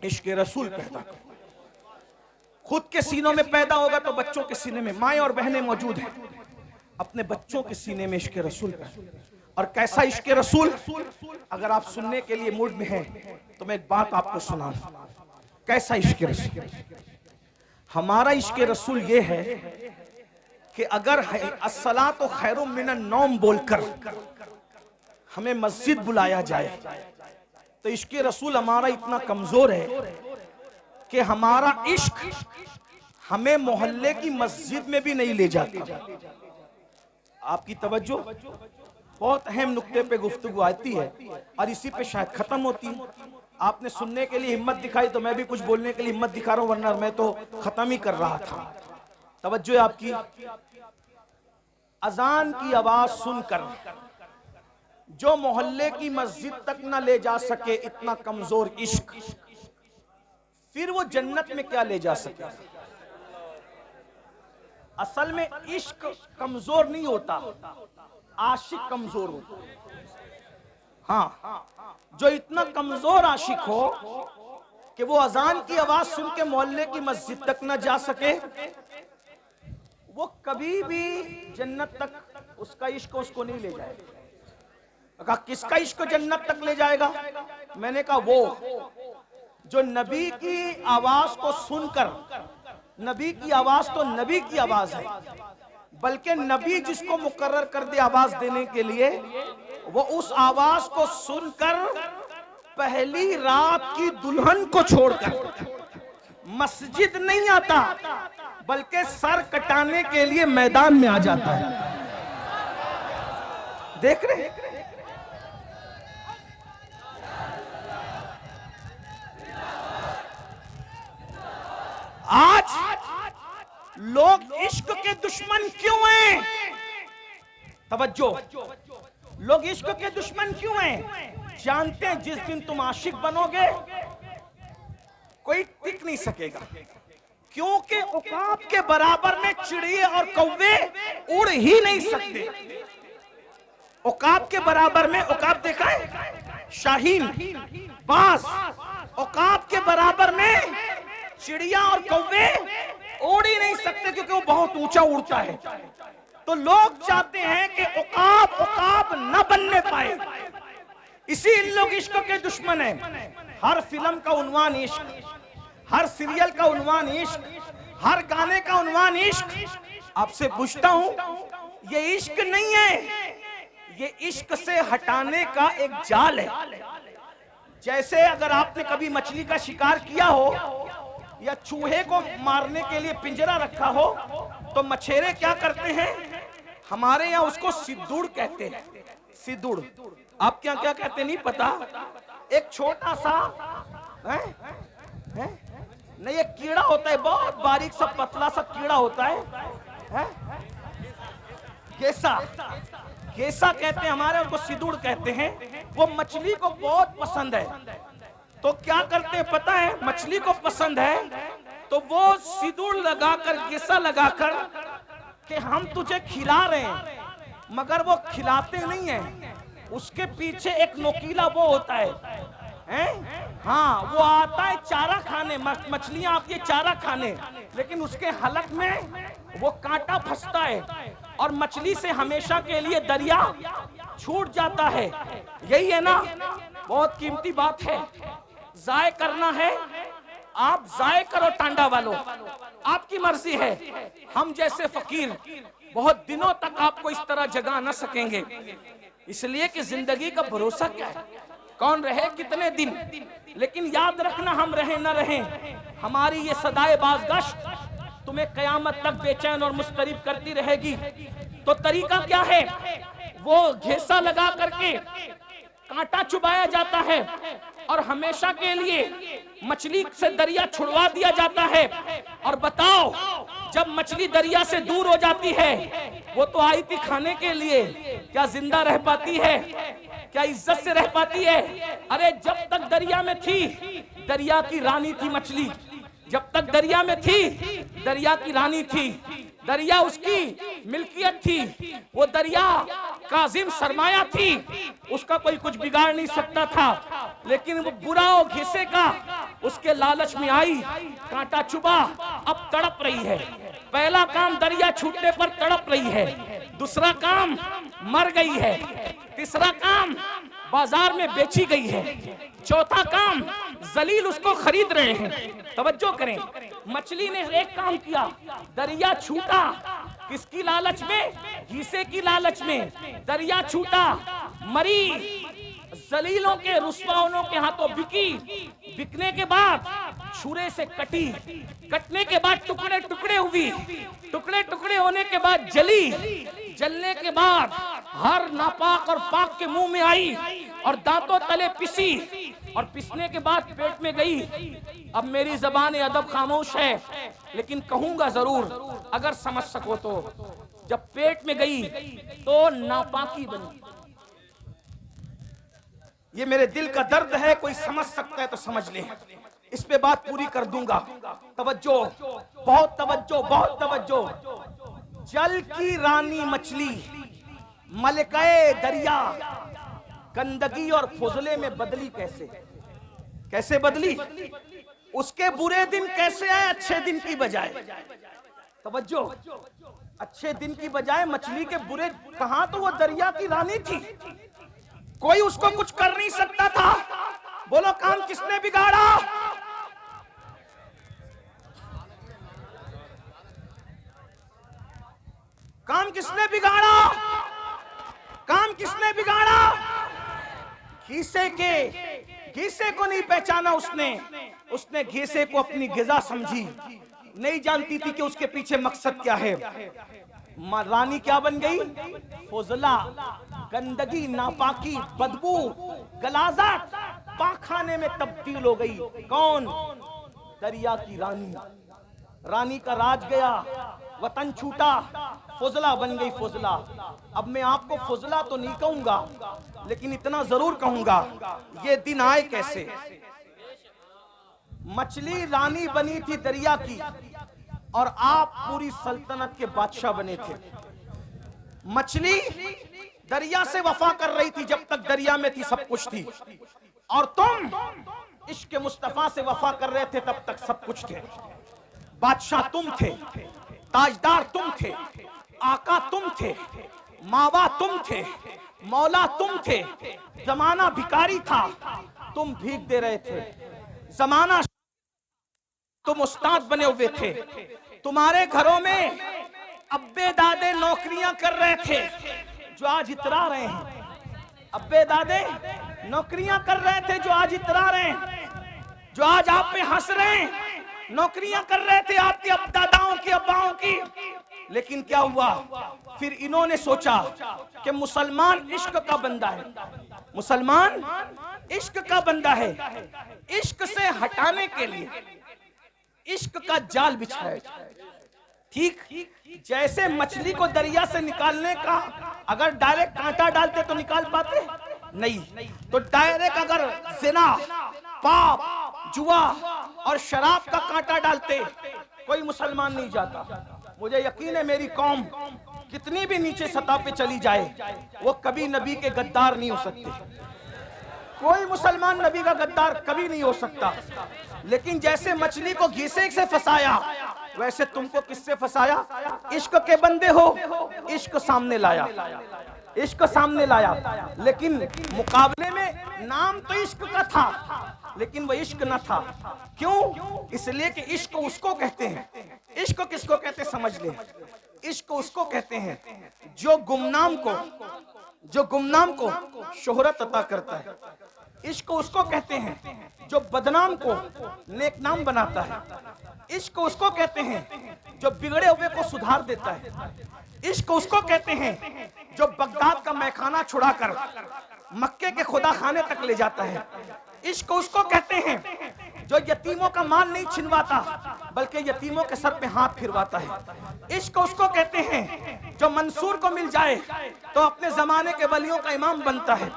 इश्क़ रसूल पैदा करो। खुद के सीनों में पैदा होगा तो बच्चों के सीने में, माएँ और बहनें मौजूद हैं, अपने बच्चों के सीने में इश्क़ रसूल पैदा। और कैसा इश्क़ रसूल? अगर आप सुनने के लिए मूड में हैं तो मैं एक बात आपको सुनाऊं। कैसा इश्क़ रसूल? हमारा इश्क़ रसूल ये है कि अगर अस्सलातु खैरुम मिनन नौम बोलकर हमें मस्जिद बुलाया जाए तो इश्क़ रसूल हमारा इतना कमजोर है कि हमारा इश्क हमें मोहल्ले की मस्जिद में भी नहीं ले जाता। आपकी तवज्जो, बहुत अहम नुक्ते पे गुफ्तगू आती है और इसी पे शायद खत्म होती है। आपने सुनने के लिए हिम्मत दिखाई तो मैं भी कुछ बोलने के लिए हिम्मत दिखा रहा हूं, वरना मैं तो खत्म ही कर रहा था। तवज्जो है आपकी। अजान की आवाज सुनकर जो मोहल्ले की मस्जिद तक न ले जा सके, इतना कमजोर इश्क, फिर वो जन्नत में क्या ले जा सके। असल में इश्क कमजोर नहीं होता, आशिक कमजोर होता। हाँ, जो इतना कमजोर आशिक हो कि वो अजान की आवाज सुन के मोहल्ले की मस्जिद तक न जा सके, वो कभी भी जन्नत तक उसका इश्क उसको नहीं ले जाएगा। कहा किसका इश्क जन्नत तक ले जाएगा? मैंने कहा वो जो नबी की आवाज को सुनकर, नबी की आवाज तो नबी की आवाज है, बल्कि नबी जिसको मुकर्रर कर दे आवाज देने के लिए, वो उस आवाज को सुनकर पहली रात की दुल्हन को छोड़कर मस्जिद नहीं आता, बल्कि सर कटाने के लिए मैदान में आ जाता है। देख रहे? आज लोग इश्क के दुश्मन क्यों हैं? तवज्जो, लोग इश्क के दुश्मन क्यों हैं? जानते हैं जिस दिन तुम आशिक बनोगे कोई टिक नहीं सकेगा, क्योंकि औकात के बराबर में चिड़िए और कौवे उड़ ही नहीं सकते। औकात के बराबर में, औकात देखा है शाहीन, बाज, औकात के बराबर में चिड़िया और कौवे उड़ ही नहीं सकते, क्योंकि वो बहुत ऊंचा उड़ता है। तो लोग चाहते हैं कि औकात न बनने पाए, इसी इन लोग इश्क के दुश्मन हैं। हर फिल्म का उन्वान इश्क, हर सीरियल का उन्वान इश्क, हर गाने का उन्वान इश्क। आपसे पूछता हूं, ये इश्क नहीं है, ये इश्क से हटाने का एक जाल है। जैसे अगर आपने कभी मछली का शिकार किया हो या चूहे को मारने के लिए पिंजरा रखा हो, तो मछेरे क्या करते हैं? हमारे यहाँ उसको सिद्दुड़ कहते हैं। सिद्दुड़, आप क्या क्या कहते नहीं पता। एक छोटा सा नहीं, एक कीड़ा होता है, बहुत बारीक सा पतला सा कीड़ा होता है, गेसा, गेसा कहते हैं हमारे, उनको सिद्दुड़ कहते हैं। वो मछली को बहुत पसंद है, तो क्या करते हैं पता है? मछली को पसंद है तो वो सिंदूर लगाकर, गेसा लगाकर कि हम तुझे खिला रहे हैं, मगर वो खिलाते नहीं है। उसके पीछे एक नोकीला वो होता है, हाँ, वो आता है चारा खाने, मछलियां आती है चारा खाने, लेकिन उसके हलक में वो कांटा फंसता है और मछली से हमेशा के लिए दरिया छूट जाता है। यही है ना, बहुत कीमती बात है। जाय करना है, आप जाय करो टांडा वालों, आपकी मर्जी है। हम जैसे फकीर बहुत दिनों तक आपको इस तरह जगा न सकेंगे, इसलिए कि जिंदगी का भरोसा क्या है, कौन रहे कितने दिन। लेकिन याद रखना, हम रहे न रहे, हमारी ये सदाए बाज़गश्त तुम्हें कयामत तक बेचैन और मुस्तरिब करती रहेगी। तो तरीका क्या है? वो घेसा लगा करके कांटा चुबाया जाता है और हमेशा के लिए मछली से दरिया छुड़वा दिया जाता है। और बताओ, जब मछली दरिया से दूर हो जाती है, वो तो आई थी खाने के लिए, क्या जिंदा रह पाती है? क्या इज्जत से रह पाती है? अरे जब तक दरिया में थी, दरिया की रानी थी मछली। जब तक दरिया में थी, दरिया की रानी थी, दरिया उसकी मिल्कियत थी, वो दरिया काजिम सरमाया थी, उसका कोई कुछ बिगाड़ नहीं सकता था। लेकिन वो बुरा और घिसे का उसके लालच में आई, कांटा चुबा, अब तड़प रही है। पहला काम दरिया छूटने पर तड़प रही है, दूसरा काम मर गई है, तीसरा काम बाजार में बेची गई है, चौथा काम जलील उसको खरीद रहे हैं। तवज्जो करें, मछली ने एक काम किया, दरिया छूटा, किसकी लालच में? घीसे की लालच में। दरिया छूटा, मरी, जलीलों के रुस्वाओं के हाथों बिकी, बिकने के बाद छुरे से कटी, कटने के बाद टुकड़े टुकड़े हुई, टुकड़े टुकड़े होने के बाद जली, जलने के बाद हर नापाक और पाक के मुंह में आई और दांतों तले पिसी, और पिसने के बाद पेट में गई। अब मेरी जबान अदब खामोश है, लेकिन कहूंगा जरूर, अगर समझ सको तो। जब पेट में गई तो नापाकी बनी। ये मेरे दिल का दर्द है, कोई समझ सकता है तो समझ ले, इस पे बात पूरी कर दूंगा। तवज्जो, बहुत तवज्जो, बहुत तवज्जो। जल की रानी मछली मलकाए दरिया गंदगी और फुजले में बदली कैसे? कैसे बदली? उसके बुरे दिन कैसे आए अच्छे दिन की बजाय? तवज्जो, अच्छे दिन की बजाय मछली के बुरे। कहां तो वो दरिया की रानी थी, कोई उसको कुछ कर नहीं सकता था। बोलो काम किसने बिगाड़ा? काम किसने बिगाड़ा? काम किसने बिगाड़ा? घीसे को नहीं पहचाना उसने घीसे को अपनी गिजा समझी, नहीं जानती थी कि उसके पीछे मकसद क्या है। रानी क्या बन गई? फुजला, गंदगी, नापाकी, बदबू, गलाजत, पाखाने में तब्दील हो गई। कौन? दरिया की रानी। रानी का राज गया, वतन छूटा, फुजला बन गई फुजला। अब मैं आपको फुजला तो नहीं कहूंगा, लेकिन इतना जरूर कहूंगा, ये दिन आए कैसे? मछली रानी बनी थी दरिया की और आप पूरी सल्तनत के बादशाह बने थे। मछली दरिया से वफा कर रही थी जब तक दरिया में थी, सब कुछ थी, और तुम इश्क मुस्तफा से वफा कर रहे थे तब तक सब कुछ थे। बादशाह तुम थे, ताजदार तुम थे, आका तुम थे, मावा तुम थे, मौला तुम थे। जमाना भिखारी था, तुम भीख दे रहे थे। जमाना, तुम उस्ताद बने हुए थे। तुम्हारे घरों में अब्बे दादे नौकरियां कर रहे थे जो आज इतरा रहे हैं। अब्बे दादे नौकरियां कर रहे थे जो आज इतरा रहे हैं, जो आज आप पे हंस रहे हैं। नौकरियां कर रहे थे आपके अब दादाओं की, अब्बाओं की। लेकिन क्या हुआ? फिर इन्होंने सोचा कि मुसलमान इश्क का बंदा है, मुसलमान इश्क का बंदा है। इश्क से हटाने के लिए इश्क का जाल बिछाया। ठीक जैसे मछली को दरिया से निकालने का अगर डायरेक्ट कांटा डालते तो निकाल पाते नहीं, तो डायरेक्ट अगर जिना, पाप, जुआ और शराब का कांटा डालते कोई मुसलमान नहीं जाता। मुझे यकीन है मेरी कौम कितनी भी नीचे सतह पे चली जाए, वो कभी नबी के गद्दार नहीं हो सकते। कोई मुसलमान नबी का गद्दार कभी नहीं हो सकता। लेकिन जैसे मछली को घीसे से फंसाया, वैसे तुमको किससे फंसाया? इश्क के बंदे हो, इश्क सामने लाया, इश्क सामने लाया। लेकिन मुकाबले में नाम तो इश्क का था, लेकिन वो इश्क न था। क्यों? इसलिए कि इश्क उसको कहते हैं। इश्क किसको कहते हैं समझ ले। इश्क उसको कहते हैं जो गुमनाम को शोहरत अता करता है। इश्क उसको कहते हैं जो बदनाम को नेकनाम बनाता है। इश्क उसको कहते हैं जो बिगड़े हुए को सुधार देता है। इश्क उसको कहते हैं जो बगदाद का मैखाना छुड़ाकर मक्के के खुदा खाने तक ले जाता है। इश्क उसको कहते हैं जो यतीमों का माल नहीं छिनवाता, बल्कि यतीमों के सर पे हाथ फिरवाता है। इश्क उसको कहते हैं जो मंसूर को मिल जाए तो अपने जमाने के वलियों का इमाम बनता है।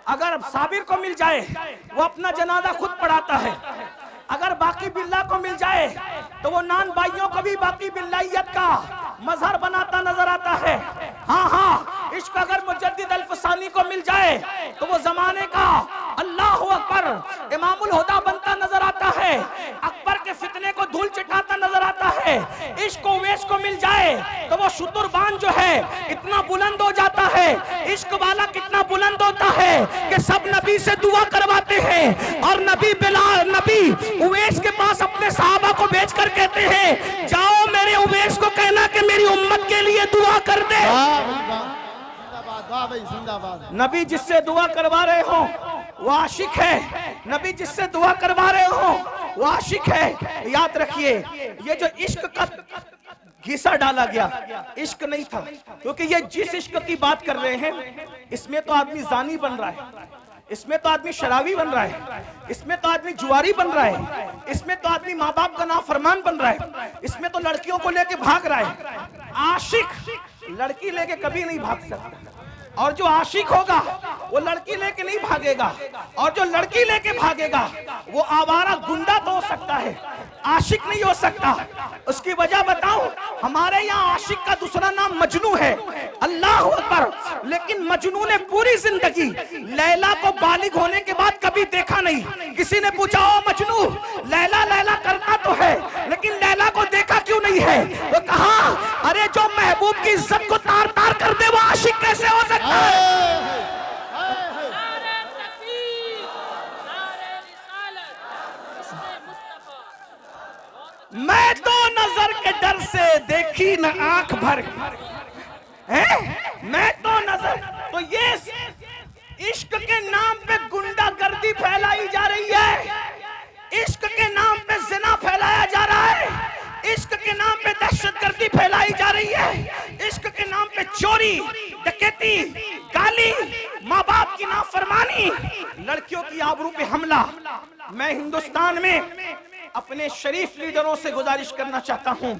अगर साबिर को मिल जाए वो अपना जनाजा खुद पढ़ाता है। अगर बाकी बिल्ला को मिल जाए तो वो नान भाइयों को भी बाकी बिल्लाइयत का मजहर बनाता नजर आता है। हाँ, इश्क अगर मुजद्दिद अल्फसानी को मिल जाए तो वो जमाने का अल्लाह अकबर इमामुल हुदा बनता नजर आता है। अकबर के फितने को धूल चिटाता नजर आता है। इश्क उवैस को मिल जाए तो वो शुतुरबान जो है इतना बुलंद हो जाता है। इश्क वाला कितना बुलंद होता है कि सब नबी से दुआ करवाते हैं। और नबी बिलाल, नबी उवैस के पास अपने सहाबा को भेजकर कहते हैं, जाओ मेरे उवैस को कहना कि मेरी उम्मत के लिए दुआ कर दे। नबी जिससे दुआ करवा रहे हो वो आशिक है। नबी जिससे दुआ करवा रहे हो वो आशिक है। याद रखिए, ये जो इश्क का घिसा डाला गया इश्क नहीं था, क्योंकि ये जिस इश्क की बात कर रहे हैं इसमें तो आदमी जानी बन रहा है, इसमें तो आदमी शराबी बन रहा है, इसमें तो आदमी जुआरी बन रहा है, इसमें तो आदमी माँ बाप का नाफरमान बन रहा है, इसमें तो लड़कियों को लेके भाग रहा है। आशिक लड़की लेके कभी नहीं भाग सकता, और जो आशिक होगा वो लड़की लेके नहीं भागेगा, और जो लड़की लेके भागेगा वो आवारा गुंडा तो हो सकता है, आशिक नहीं हो सकता। उसकी वजह बताऊं, हमारे यहाँ आशिक का दूसरा नाम मजनू है, अल्लाह अकबर। लेकिन मजनू ने पूरी जिंदगी लैला को बालिग होने के बाद कभी देखा नहीं। किसी ने पूछा, ओ मजनू, लैला लैला करता तो है लेकिन लैला को देखा क्यों नहीं है? तो कहा, अरे जो महबूब की इज्जत को तार तार कर दे वो आशिक कैसे हो सकता है? मैं तो नजर के डर से देखी न आंख भर है, मैं तो नजर, तो ये इश्क के नाम पे गुंडागर्दी फैलाई जा रही है, इश्क के नाम पे जिना फैलाया जा रहा है, इश्क के नाम पे दहशतगर्दी फैलाई जा रही है, इश्क के नाम पे चोरी, डकैती, गाली, माँ बाप की नाफरमानी, लड़कियों की आबरू पे हमला। मैं हिंदुस्तान में अपने शरीफ लीडरों से गुजारिश करना चाहता हूं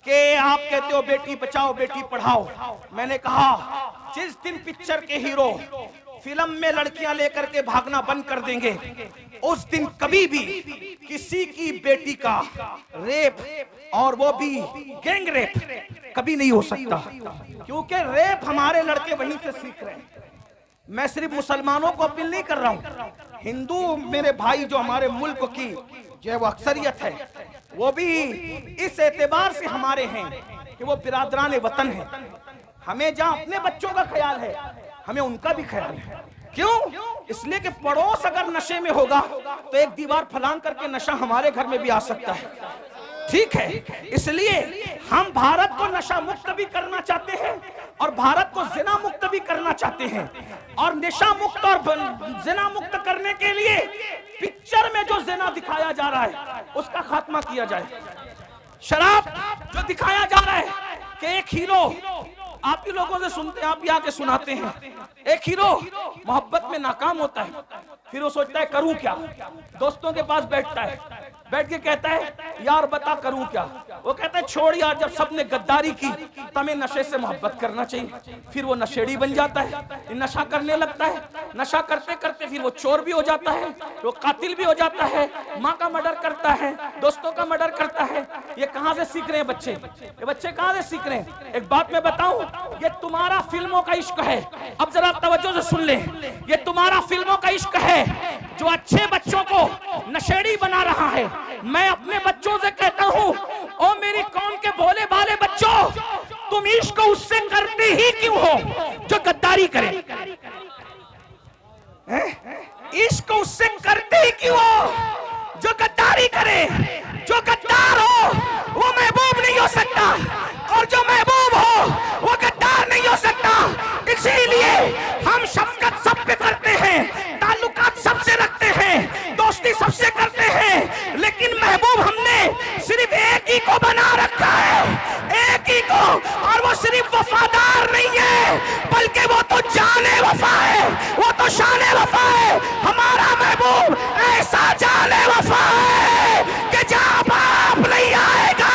कि आप कहते हो बेटी बचाओ बेटी पढ़ाओ, मैंने कहा जिस दिन पिक्चर के हीरो फिल्म में लड़कियां लेकर के भागना बंद कर देंगे, उस दिन कभी भी किसी की बेटी का रेप, और वो भी गैंग रेप, कभी नहीं हो सकता, क्योंकि रेप हमारे लड़के वहीं से सीख रहे हैं। मैं सिर्फ मुसलमानों को अपील नहीं कर रहा हूं, हिंदू मेरे भाई जो हमारे मुल्क की जो वो अक्सरियत है, वो भी इस एतबार से हमारे हैं कि वो बिरादरान वतन है। हमें जहां अपने बच्चों का ख्याल है, हमें उनका भी ख्याल है। क्यों? इसलिए कि पड़ोस अगर नशे में होगा तो एक दीवार फलांग करके नशा हमारे घर में भी आ सकता है, ठीक है? इसलिए हम भारत को नशा मुक्त भी करना चाहते हैं और भारत को जिना मुक्त भी करना चाहते हैं, और नशा मुक्त और जिना मुक्त करने के लिए पिक्चर में जो जिना दिखाया जा रहा है उसका खात्मा किया जाए। शराब जो दिखाया जा रहा है कि एक हीरो, आप ही लोगों से सुनते हैं, आप ही आके सुनाते हैं, एक हीरो मोहब्बत में नाकाम होता है, फिर वो सोचता है करूं क्या, दोस्तों के पास बैठता है, बैठ के कहता है यार बता करूं क्या, वो कहता है छोड़ यार, जब सबने गद्दारी की तमें नशे से मोहब्बत करना चाहिए। फिर वो नशेड़ी बन जाता है, नशा करने लगता है, नशा करते करते फिर वो चोर भी हो जाता है, वो कातिल भी हो जाता है, माँ का मर्डर करता है, दोस्तों का मर्डर करता है। ये कहां से सीख रहे हैं बच्चे? ये बच्चे कहां से सीख रहे हैं? एक बात मैं बताऊं, ये तुम्हारा फिल्मों का इश्क है। अब जरा तवज्जो से सुन ले, ये तुम्हारा फिल्मों का इश्क है जो अच्छे बच्चों को नशेड़ी बना रहा है। मैं अपने बच्चों से कहता हूं, ओ मेरी कौम के भोले भाले बच्चों, तुम इश्क उससे करते ही क्यों हो जो गद्दारी करे? इश्क उससे करते ही क्यों हो जो गद्दारी करे? जो गद्दार हो वो महबूब नहीं हो सकता, और जो महबूब हो वो गद्दार नहीं हो सकता। इसीलिए हम शफकत सब पे करते हैं, ताल्लुकात सबसे रखते हैं, दोस्ती सबसे करते हैं, लेकिन महबूब हमने सिर्फ एक ही को बना रखा है, एक ही को, और वो सिर्फ वफादार नहीं है बल्कि वो तो जाने वफा है, वो तो शाने वफा है। हमारा महबूब ऐसा जाने वफा है कि जहां बाप नहीं आएगा,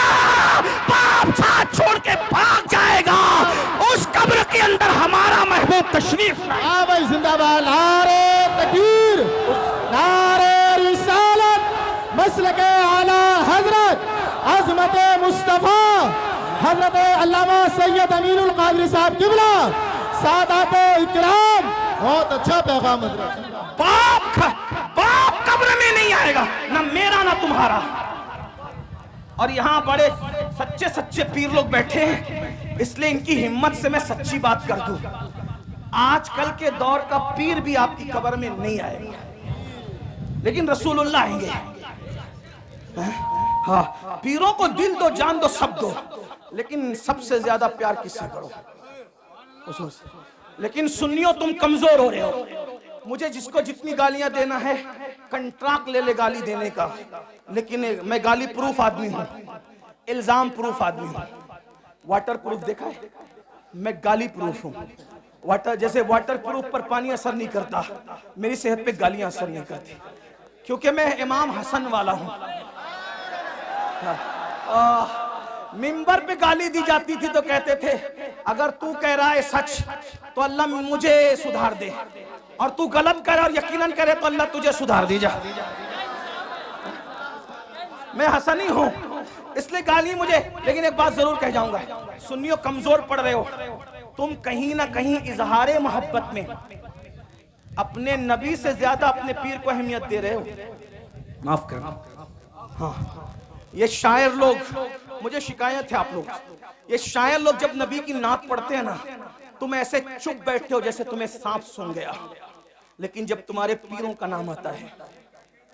बाप साथ छोड़ के भाग जाएगा, उस कब्र के अंदर हमारा महबूब तशरीफ लाए। भाई जिंदाबाद, नारे तकबीर, नारे रिसालत, मसलके आला हजरत अज़मत मुस्तफा हजरत अल्लामा सैयद अमीनुल कादरी साहब किबला सादात इकराम। बहुत अच्छा पैगाम हजरत। बाप कब्र में नहीं आएगा, ना मेरा ना तुम्हारा। और यहाँ बड़े सच्चे सच्चे पीर लोग बैठे हैं, इसलिए इनकी हिम्मत से मैं सच्ची बात कर दूं, आजकल के दौर का पीर भी आपकी कब्र में नहीं आएगा, लेकिन रसूलुल्लाह आएंगे। हाँ, पीरों को दिल दो, जान दो, सब दो, लेकिन सबसे ज्यादा प्यार किससे करो? लेकिन सुन्नियों तुम कमजोर हो रहे हो। मुझे जिसको जितनी गालियां देना है कंट्राक्ट ले ले गाली देने का, लेकिन मैं गाली प्रूफ आदमी हूं, इल्जाम प्रूफ आदमी हूं। वाटर प्रूफ देखा है? मैं गाली प्रूफ हूं। वाटर जैसे वाटर प्रूफ पर पानी असर नहीं करता, मेरी सेहत पे गालियां असर नहीं करती, क्योंकि मैं इमाम हसन वाला हूं। मिंबर पे गाली दी जाती थी तो कहते थे अगर तू कह रहा है सच तो अल्लाह मुझे सुधार दे, और तू गलत करे और यकीनन करे तो अल्लाह तुझे सुधार दी जा। मैं हसनी हूं इसलिए गाली मुझे, लेकिन एक बात जरूर कह जाऊंगा, सुन्नियों कमजोर पड़ रहे हो तुम, कहीं ना कहीं इजहारे मोहब्बत में अपने नबी से ज्यादा अपने पीर को अहमियत दे रहे हो। माफ करना। हाँ, ये शायर लोग, मुझे शिकायत है आप लोग, ये शायर लोग जब नबी की नात पढ़ते हैं ना, तुम ऐसे चुप बैठते हो जैसे तुम्हें सांप सूंघ गया, लेकिन जब तुम्हारे पीरों का नाम आता है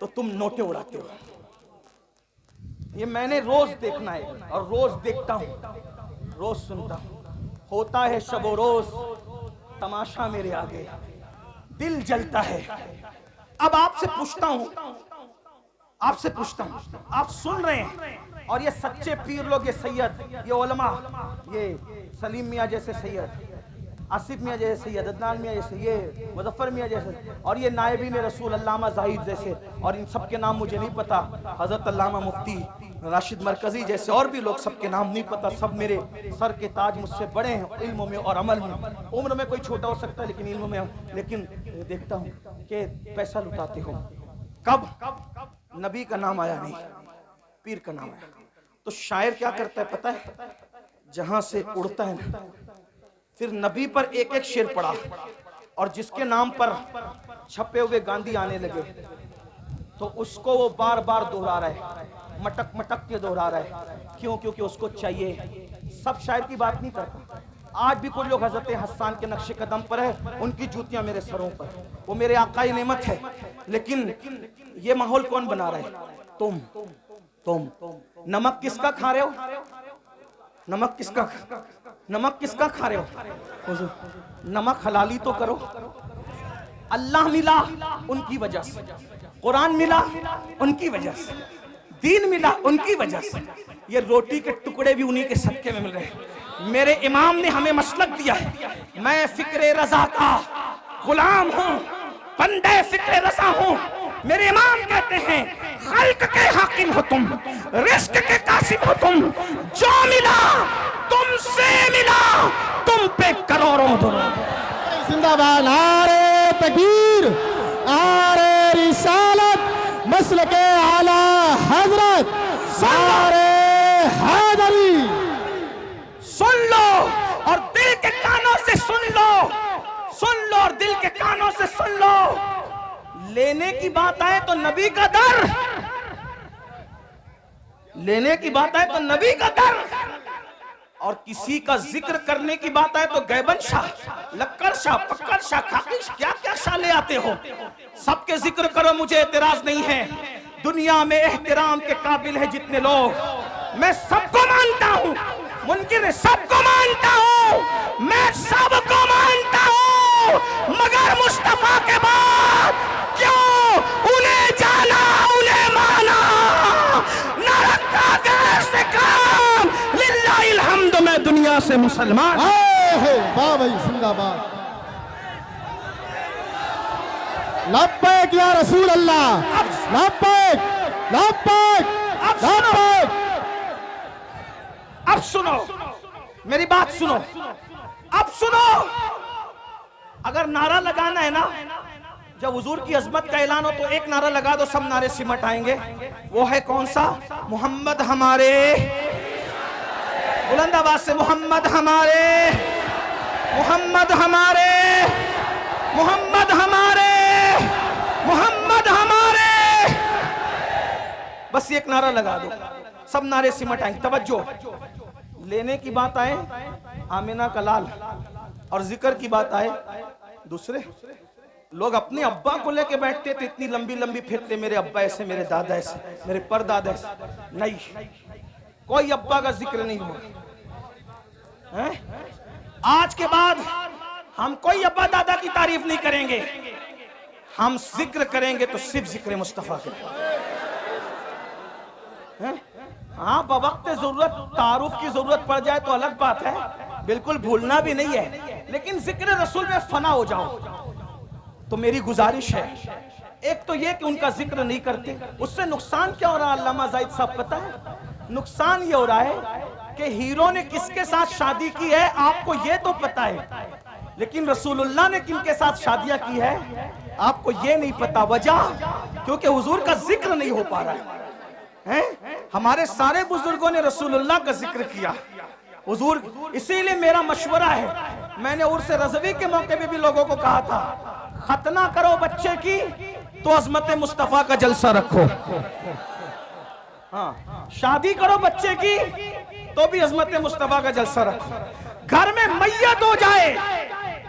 तो तुम नोटे उड़ाते हो। ये मैंने रोज देखना है और रोज देखता हूं, रोज सुनता हूं। होता है शबो रोज तमाशा मेरे आगे, दिल जलता है। अब आपसे पूछता हूं, आप सुन रहे हैं, और ये सच्चे पीर लोग, ये सैयद, ये उलमा, ये सलीम मियाँ जैसे सैयद, आसिफ मियाँ जैसे सैयद, अदनान मियाँ जैसे, ये मुजफ्फर मियाँ जैसे, और ये नायबीन रसूल अल्लामा जाहिद जैसे, और इन सब के नाम मुझे नहीं पता, हजरत अल्लामा मुफ्ती राशिद मरकजी जैसे और भी लोग, सबके नाम नहीं पता। सब मेरे सर के ताज, मुझसे बड़े हैं इल्म में और अमल में। उम्र में कोई छोटा हो सकता है लेकिन इल्म में, लेकिन देखता हूँ कि पैसा लुटाते हो। कब नबी का नाम आया नहीं, पीर का नाम आया। तो शायर क्या करता है पता है, जहां से उड़ता है ना, फिर नबी पर एक एक शेर पड़ा, और जिसके नाम पर छपे हुए गांधी आने लगे तो उसको वो बार बार दोहरा रहा है, मटक मटक के दोहरा रहा है। क्यों? क्योंकि उसको चाहिए। सब शायर की बात नहीं करता। आज भी कुछ लोग हजरत हस्सान के नक्शे कदम पर है, उनकी जूतियां मेरे सरों पर, वो मेरे आकाई नेमत है, लेकिन ये माहौल कौन बना रहा है? तुम नमक किसका खा रहे हो? नमक किसका खा रहे हो? नमक हलाली तो करो। अल्लाह मिला उनकी वजह से, कुरान मिला उनकी वजह से, दीन मिला उनकी वजह से, ये रोटी के टुकड़े भी उन्हीं के सदके में मिल रहे हैं। मेरे इमाम ने हमें मसलक दिया है, मैं फिक्रे रजा का गुलाम हूँ, बंदे फिक्रे रजा हूँ। मेरे इमाम कहते हैं खल्क के हाकिम हो तुम, रिस्क के कासिम हो तुम, जो मिला तुमसे मिला, तुम पे करोड़ों दुरूद। जिंदाबाद। नारे तकबीर, नारे रिसालत, मसलके आला हजरत, नारे हैदरी। सुन लो और दिल के कानों से सुन लो, सुन लो और दिल के कानों से सुन लो। लेने की बात आए तो नबी का दर, लेने की बात आए तो नबी का दर, और किसी का जिक्र करने की बात आए तो गैबन शाह, लक्कर शाह, पक्कर शाह, खाकिश, क्या क्या शाह ले आते हो। सबके जिक्र करो, मुझे एतराज नहीं है। दुनिया में एहतराम के काबिल है जितने लोग, मैं सबको मानता हूँ, मुनकिर है सबको मानता हूँ, मैं सबको मानता हूँ, मगर मुस्तफा के बाद क्यों उन्हें जाना, उन्हें माना, न रखा गैर से काम, लिल्लाहिल हम्द, मैं दुनिया से मुसलमान। वाह भाई, जिंदाबाद। लब्बैक या रसूल अल्लाह, लब्बैक लब्बैक लब्बैक। अब सुनो मेरी बात, सुनो, अब सुनो। अगर नारा लगाना है ना, जब हुजूर की अजमत का ऐलान हो तो एक नारा लगा दो, सब नारे सिमट आएंगे। वो है कौन सा? मोहम्मद हमारे, बुलंद आवाज से, मोहम्मद हमारे, मोहम्मद हमारे, मोहम्मद हमारे, मोहम्मद हमारे। बस एक नारा लगा दो, सब नारे सिमट आएंगे। तवज्जो, लेने की बात आए आमिना का लाल, और जिक्र की बात आए दूसरे लोग। अपने अब्बा को लेके बैठते थे, इतनी लंबी लंबी फिरते, मेरे अब्बा ऐसे, मेरे दादा ऐसे, मेरे परदादा ऐसे। नहीं, कोई अब्बा का जिक्र नहीं हुआ। आज के बाद हम कोई अब्बा दादा की तारीफ नहीं करेंगे, हम जिक्र करेंगे तो सिर्फ जिक्र मुस्तफा के। हाँ, बवक्त जरूरत तारुफ की जरूरत पड़ जाए तो अलग बात है, बिल्कुल भूलना भी नहीं है, लेकिन जिक्र रसूल में फना हो जाओ। तो मेरी गुजारिश है, एक तो ये कि उनका जिक्र नहीं करते, उससे नुकसान क्या हो रहा है अल्लामा जाहिद साहब पता है? नुकसान ये हो रहा है कि हीरो ने किसके साथ शादी की है आपको ये तो पता है, लेकिन रसूलुल्लाह ने किनके साथ शादियां की है आपको ये नहीं पता। वजह क्योंकि हुजूर का जिक्र नहीं हो पा रहा है। हमारे सारे बुजुर्गों ने रसूलुल्लाह का जिक्र किया हुजूर। इसीलिए मेरा मशवरा है, मैंने उर्स रज़वी के मौके पे भी लोगों को कहा था, खतना करो बच्चे की तो अजमत मुस्तफा का जलसा रखो, हाँ शादी करो बच्चे की तो भी अजमत मुस्तफा का जलसा रखो, घर में मैयत हो जाए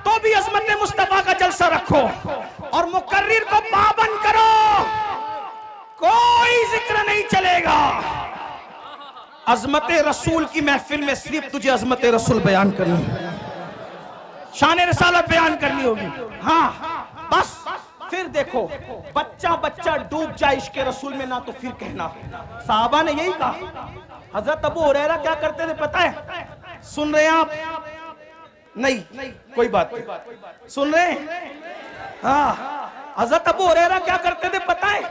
तो भी अजमत मुस्तफा का जलसा रखो, और मुकर्रिर को पाबंद करो, कोई जिक्र नहीं चलेगा। अजमत रसूल की महफिल में सिर्फ तुझे अजमत रसूल बयान करनी, शान रिसालत बयान करनी होगी। हाँ बस फिर देखो बच्चा बच्चा डूब जाए इश्क रसूल में ना तो फिर कहना। साहबा ने यही कहा। हजरत अबू हुरैरा क्या करते थे पता है? सुन रहे हैं आप? नहीं कोई बात नहीं, सुन रहे हैं? हाँ हजरत अबू हुरैरा क्या करते थे पता है?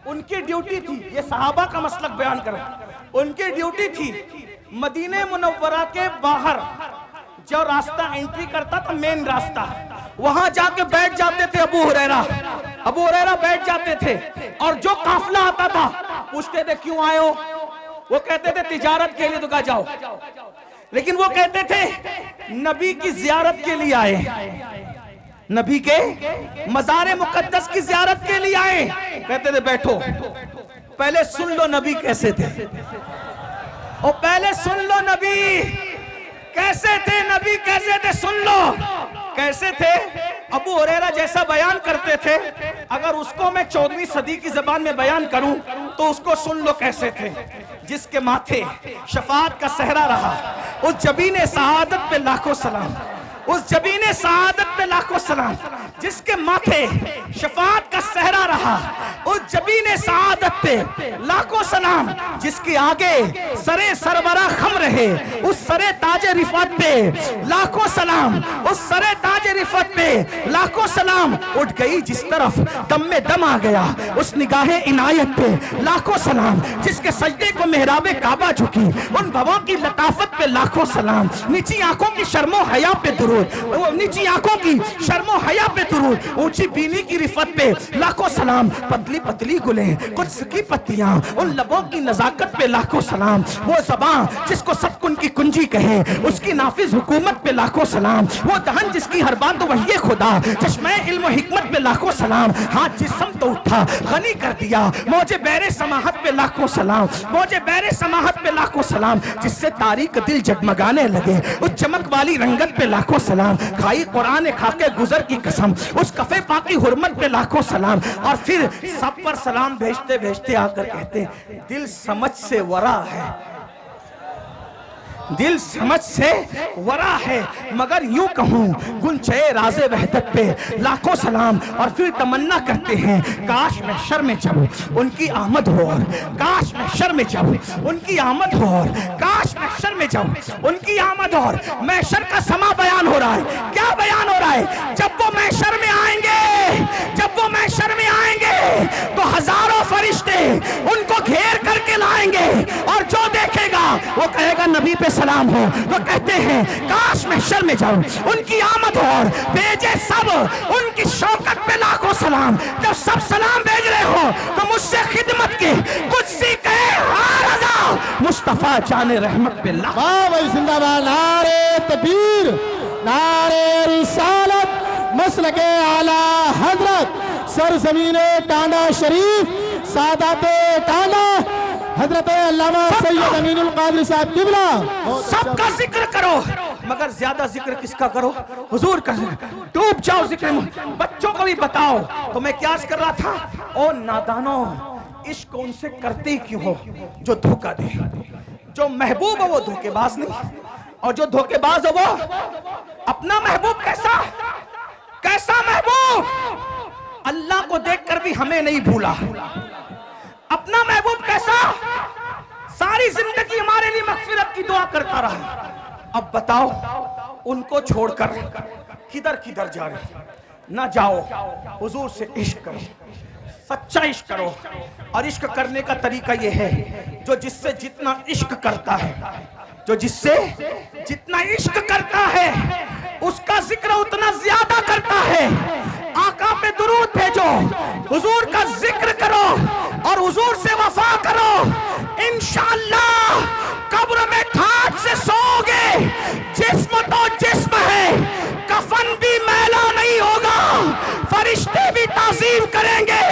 उनकी ड्यूटी थी, ये सहाबा का मसलक बयान करें, उनकी ड्यूटी थी मदीने मुनव्वरा के बाहर जो रास्ता एंट्री करता था, मेन रास्ता, वहां जाके बैठ जाते थे अबू हुरैरा बैठ जाते थे, और जो काफिला आता था पूछते थे क्यों आए हो? वो कहते थे तिजारत के लिए। तो कहा जाओ, लेकिन वो कहते थे नबी की जियारत के लिए आए, नबी के मज़ार मुकद्दस की जियारत के लिए आए। कहते थे बैठो, पहले सुन लो नबी कैसे थे, और पहले सुन लो नबी कैसे थे, नबी कैसे थे सुन लो कैसे थे। अबू हुरैरा जैसा बयान करते थे, अगर उसको मैं 14वीं सदी की जबान में बयान करूं तो उसको सुन लो कैसे थे। जिसके माथे शफाअत का सहरा रहा, उस जबीने सआदत पे लाखों सलाम, उस जबीने सआदत पे लाखों सलाम, जिसके माथे शफाअत का सहरा रहा, उस जबीने सआदत पे लाखों सलाम, जिसके आगे सरे सरवरा खम रहे, उस सरे ताजे रिफत पे लाखों सलाम, उस सरे ताजे रिफत पे लाखों सलाम। उठ गई जिस तरफ दम में दम आ गया, उस निगाहे इनायत पे लाखों सलाम, जिसके सजदे को मेहराबे काबा झुकी, उन भवों की लताफत पे लाखों सलाम। नीची आंखों की शर्मो हया पे दुरूद, नीची आंखों की शर्मो हया पे दुरूद, ऊंची बीनी की रिफत पे लाखों सलाम। पतली पतली गुलें कुछ की पत्तियां, उन लबों की नजाकत पे लाखों सलाम। वो ज़बां जिसको सब कुन की कुंजी कहे, उसकी नाफिज हुकूमत पे लाखों सलाम। वो दहन जिसकी हर बात वही खुदा, चश्मे इल्म हिकमत पे लाखों सलाम। हाथ जिस्म तो उठा गनी कर दिया, मौजे बैरे समाहत पे लाखों सलाम, मौजे बैरे समाहत पे लाखों सलाम। जिससे तारीक दिल जगमगाने लगे, उस चमक वाली रंगत पे लाखों सलाम। खाई कुरान खाके गुजर की कसम, उस कफे पाकी हुर्मत पे लाखों सलाम। और फिर सब पर सलाम भेजते भेजते आकर कहते दिल समझ से वरा है, दिल समझ से वरा है, मगर यूं कहूं गुंचे राज़े वहदत पे लाखों सलाम। और फिर तमन्ना करते हैं काश महशर में जब उनकी आमद हो, और काश महशर में जब उनकी आमद हो, और काश महशर में जब उनकी आमद हो। और महशर का समा बयान हो रहा है, क्या बयान हो रहा है? जब वो महशर में आएंगे, जब वो महशर में आएंगे तो हजारों फरिश्ते उनको घेर करके लाएंगे, और जो देखेगा वो कहेगा नबी पे सलाम हो। तो कहते हैं काश महशर में जाऊं उनकी आमद हो, और भेजे सब उनकी शौकत पे लाखों सलाम। जब सब सलाम भेज रहे हो तो मुझसे खिदमत के कुछ सीखे मुस्तफा जाने रहमत पे लाखों। वाह भाई जिंदाबाद, नारे तकबीर, नारे रिसालत, मसलके आला हजरत सरजमीने टांडा शरीफ, सादाते टांडा हजरत अल्लामा सैयद अमीनुल कादरी साहब किबला। सबका जिक्र करो, मगर ज्यादा जिक्र किसका करो? हुजूर का। डूब जाओ जिक्र में, बच्चों को भी बताओ। तो मैं क्या कर रहा था, ओ नादानो, इश्क उनसे करते ही क्यों हो जो धोखा दे। जो महबूब है वो धोखेबाज नहीं, और जो धोखेबाज है वो अपना महबूब कैसा कैसा महबूब, अल्लाह को देखकर भी हमें नहीं भूला। अपना महबूब कैसा, सारी जिंदगी हमारे लिए मगफिरत की दुआ करता रहा। अब बताओ उनको छोड़कर किधर किधर जा रहे? ना जाओ, हुजूर से इश्क करो, सच्चा इश्क करो। और इश्क करने का तरीका यह है, जो जिससे जितना इश्क करता है, जो जिससे जितना इश्क करता है उसका जिक्र उतना ज्यादा करता है। आका पे दुरूद भेजो, हुजूर का जिक्र करो और हुजूर से वफा करो। इंशाअल्लाह कब्र में ठाठ से सोओगे। जिस्म तो जिस्म है, कफन भी मैला नहीं होगा, फरिश्ते भी ताजीम करेंगे।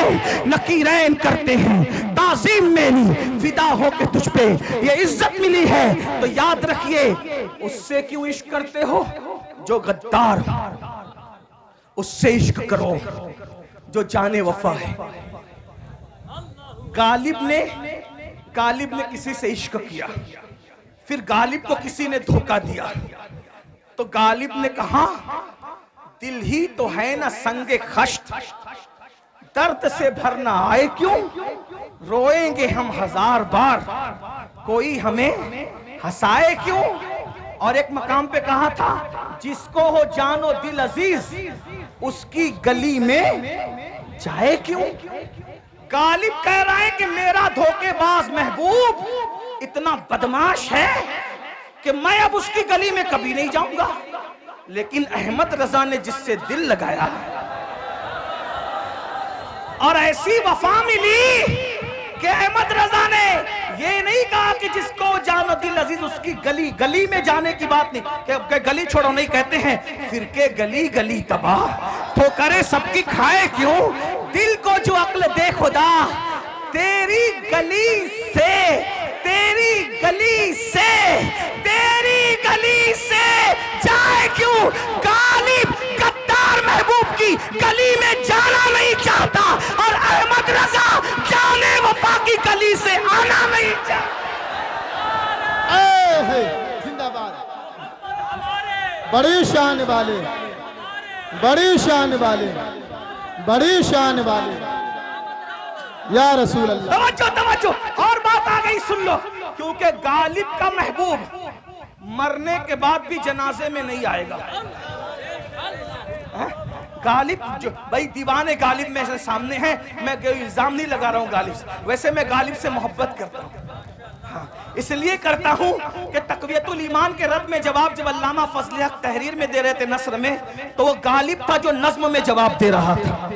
नकीरैन करते हैं ताजीम मेरी, फिदा हो के तुझ पे ये इज्जत मिली है। तो याद रखिए, उससे क्यों इश्क करते हो जो गद्दार, उससे इश्क करो जो जाने वफा है। गालिब ने किसी से इश्क किया, फिर गालिब को किसी ने धोखा दिया, तो गालिब ने कहा दिल ही तो है ना संगे खश्त, दर्द से भरना आए क्यों, रोएंगे हम 1000 बार, कोई हमें हंसाए क्यों। और एक मकाम पे कहा था जिसको हो जानो दिल अजीज, उसकी गली में जाए क्यों। गालिब कह रहा है कि मेरा धोखेबाज महबूब इतना बदमाश है कि मैं अब उसकी गली में कभी नहीं जाऊंगा। लेकिन अहमद रजा ने जिससे दिल लगाया और ऐसी वफा मिली कि अहमद रजा ने ये नहीं कहा कि जिसको जानो दिल अजीज उसकी गली में जाने की बात नहीं, कि गली छोड़ो नहीं, कहते हैं फिर के गली गली तबाह, तो करे सबकी खाए क्यों। दिल को जो अक्ल दे खुदा, तेरी गली से, तेरी गली से, तेरी गली से जाए क्यों। गालिब गद्दार महबूब की गली में जाना नहीं चाहता और अहमद रजा जाने वफा की गली से आना नहीं चाहता। जिंदाबाद। बड़ी शान वाले, बड़ी शान वाले, बड़ी शान वाले, या रसूल अल्लाह। तवज्जो तवज्जो, और बात आ गई सुन लो, क्योंकि गालिब का महबूब मरने के बाद भी जनाजे में नहीं आएगा। गालिब जो भाई दीवाने गालिब मेरे सामने हैं, मैं कोई इल्जाम नहीं लगा रहा हूं गालिब से, वैसे मैं गालिब से मोहब्बत करता हूं। हाँ, इसलिए करता हूं कि तक़वियतुल ईमान के रद में जवाब जब अल्लामा फजल हक तहरीर में दे रहे थे नस्र में, तो वो गालिब था जो नज्म में जवाब दे रहा था।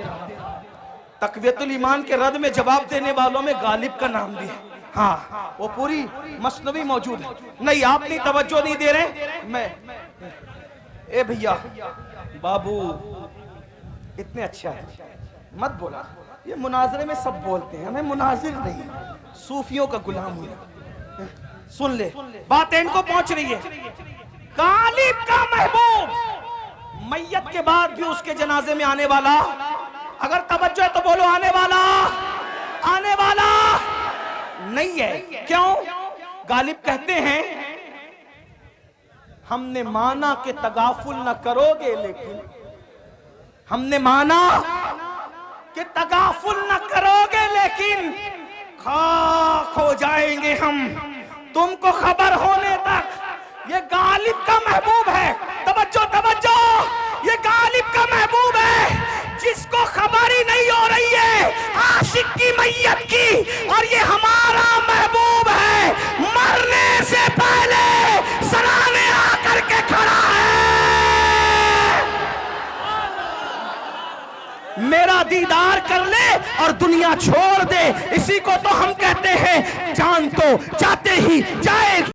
तक़वियतुल ईमान के रद में जवाब देने वालों में गालिब का नाम भी है। हाँ, वो पूरी मसनवी मौजूद है। नहीं, आप नहीं तवज्जो नहीं दे रहे। मैं ए भैया बाबू इतने अच्छा है, मत बोला। ये मुनाजरे में सब बोलते हैं, मैं मुनाजिर नहीं, सूफियों का गुलाम हूं। सुन ले, बात इनको पहुंच रही है। गालिब का महबूब मैयत के बाद भी उसके जनाजे में आने वाला, अगर तवज्जो है तो बोलो आने वाला, आने वाला नहीं है। क्यों? गालिब कहते हैं हमने माना कि तगाफुल न करोगे, लेकिन हमने माना कि तगाफुल न करोगे, लेकिन खाक हो जाएंगे हम तुमको खबर होने तक। ये गालिब का महबूब है। तवज्जो तवज्जो, ये गालिब का महबूब है जिसको खबर ही नहीं हो रही है आशिक की मैयत की, और ये हमारा महबूब है, मरने से पहले सराहने आकर के खड़ा है। मेरा दीदार कर ले और दुनिया छोड़ दे, इसी को तो हम कहते हैं जान तो जाते ही जाएगी।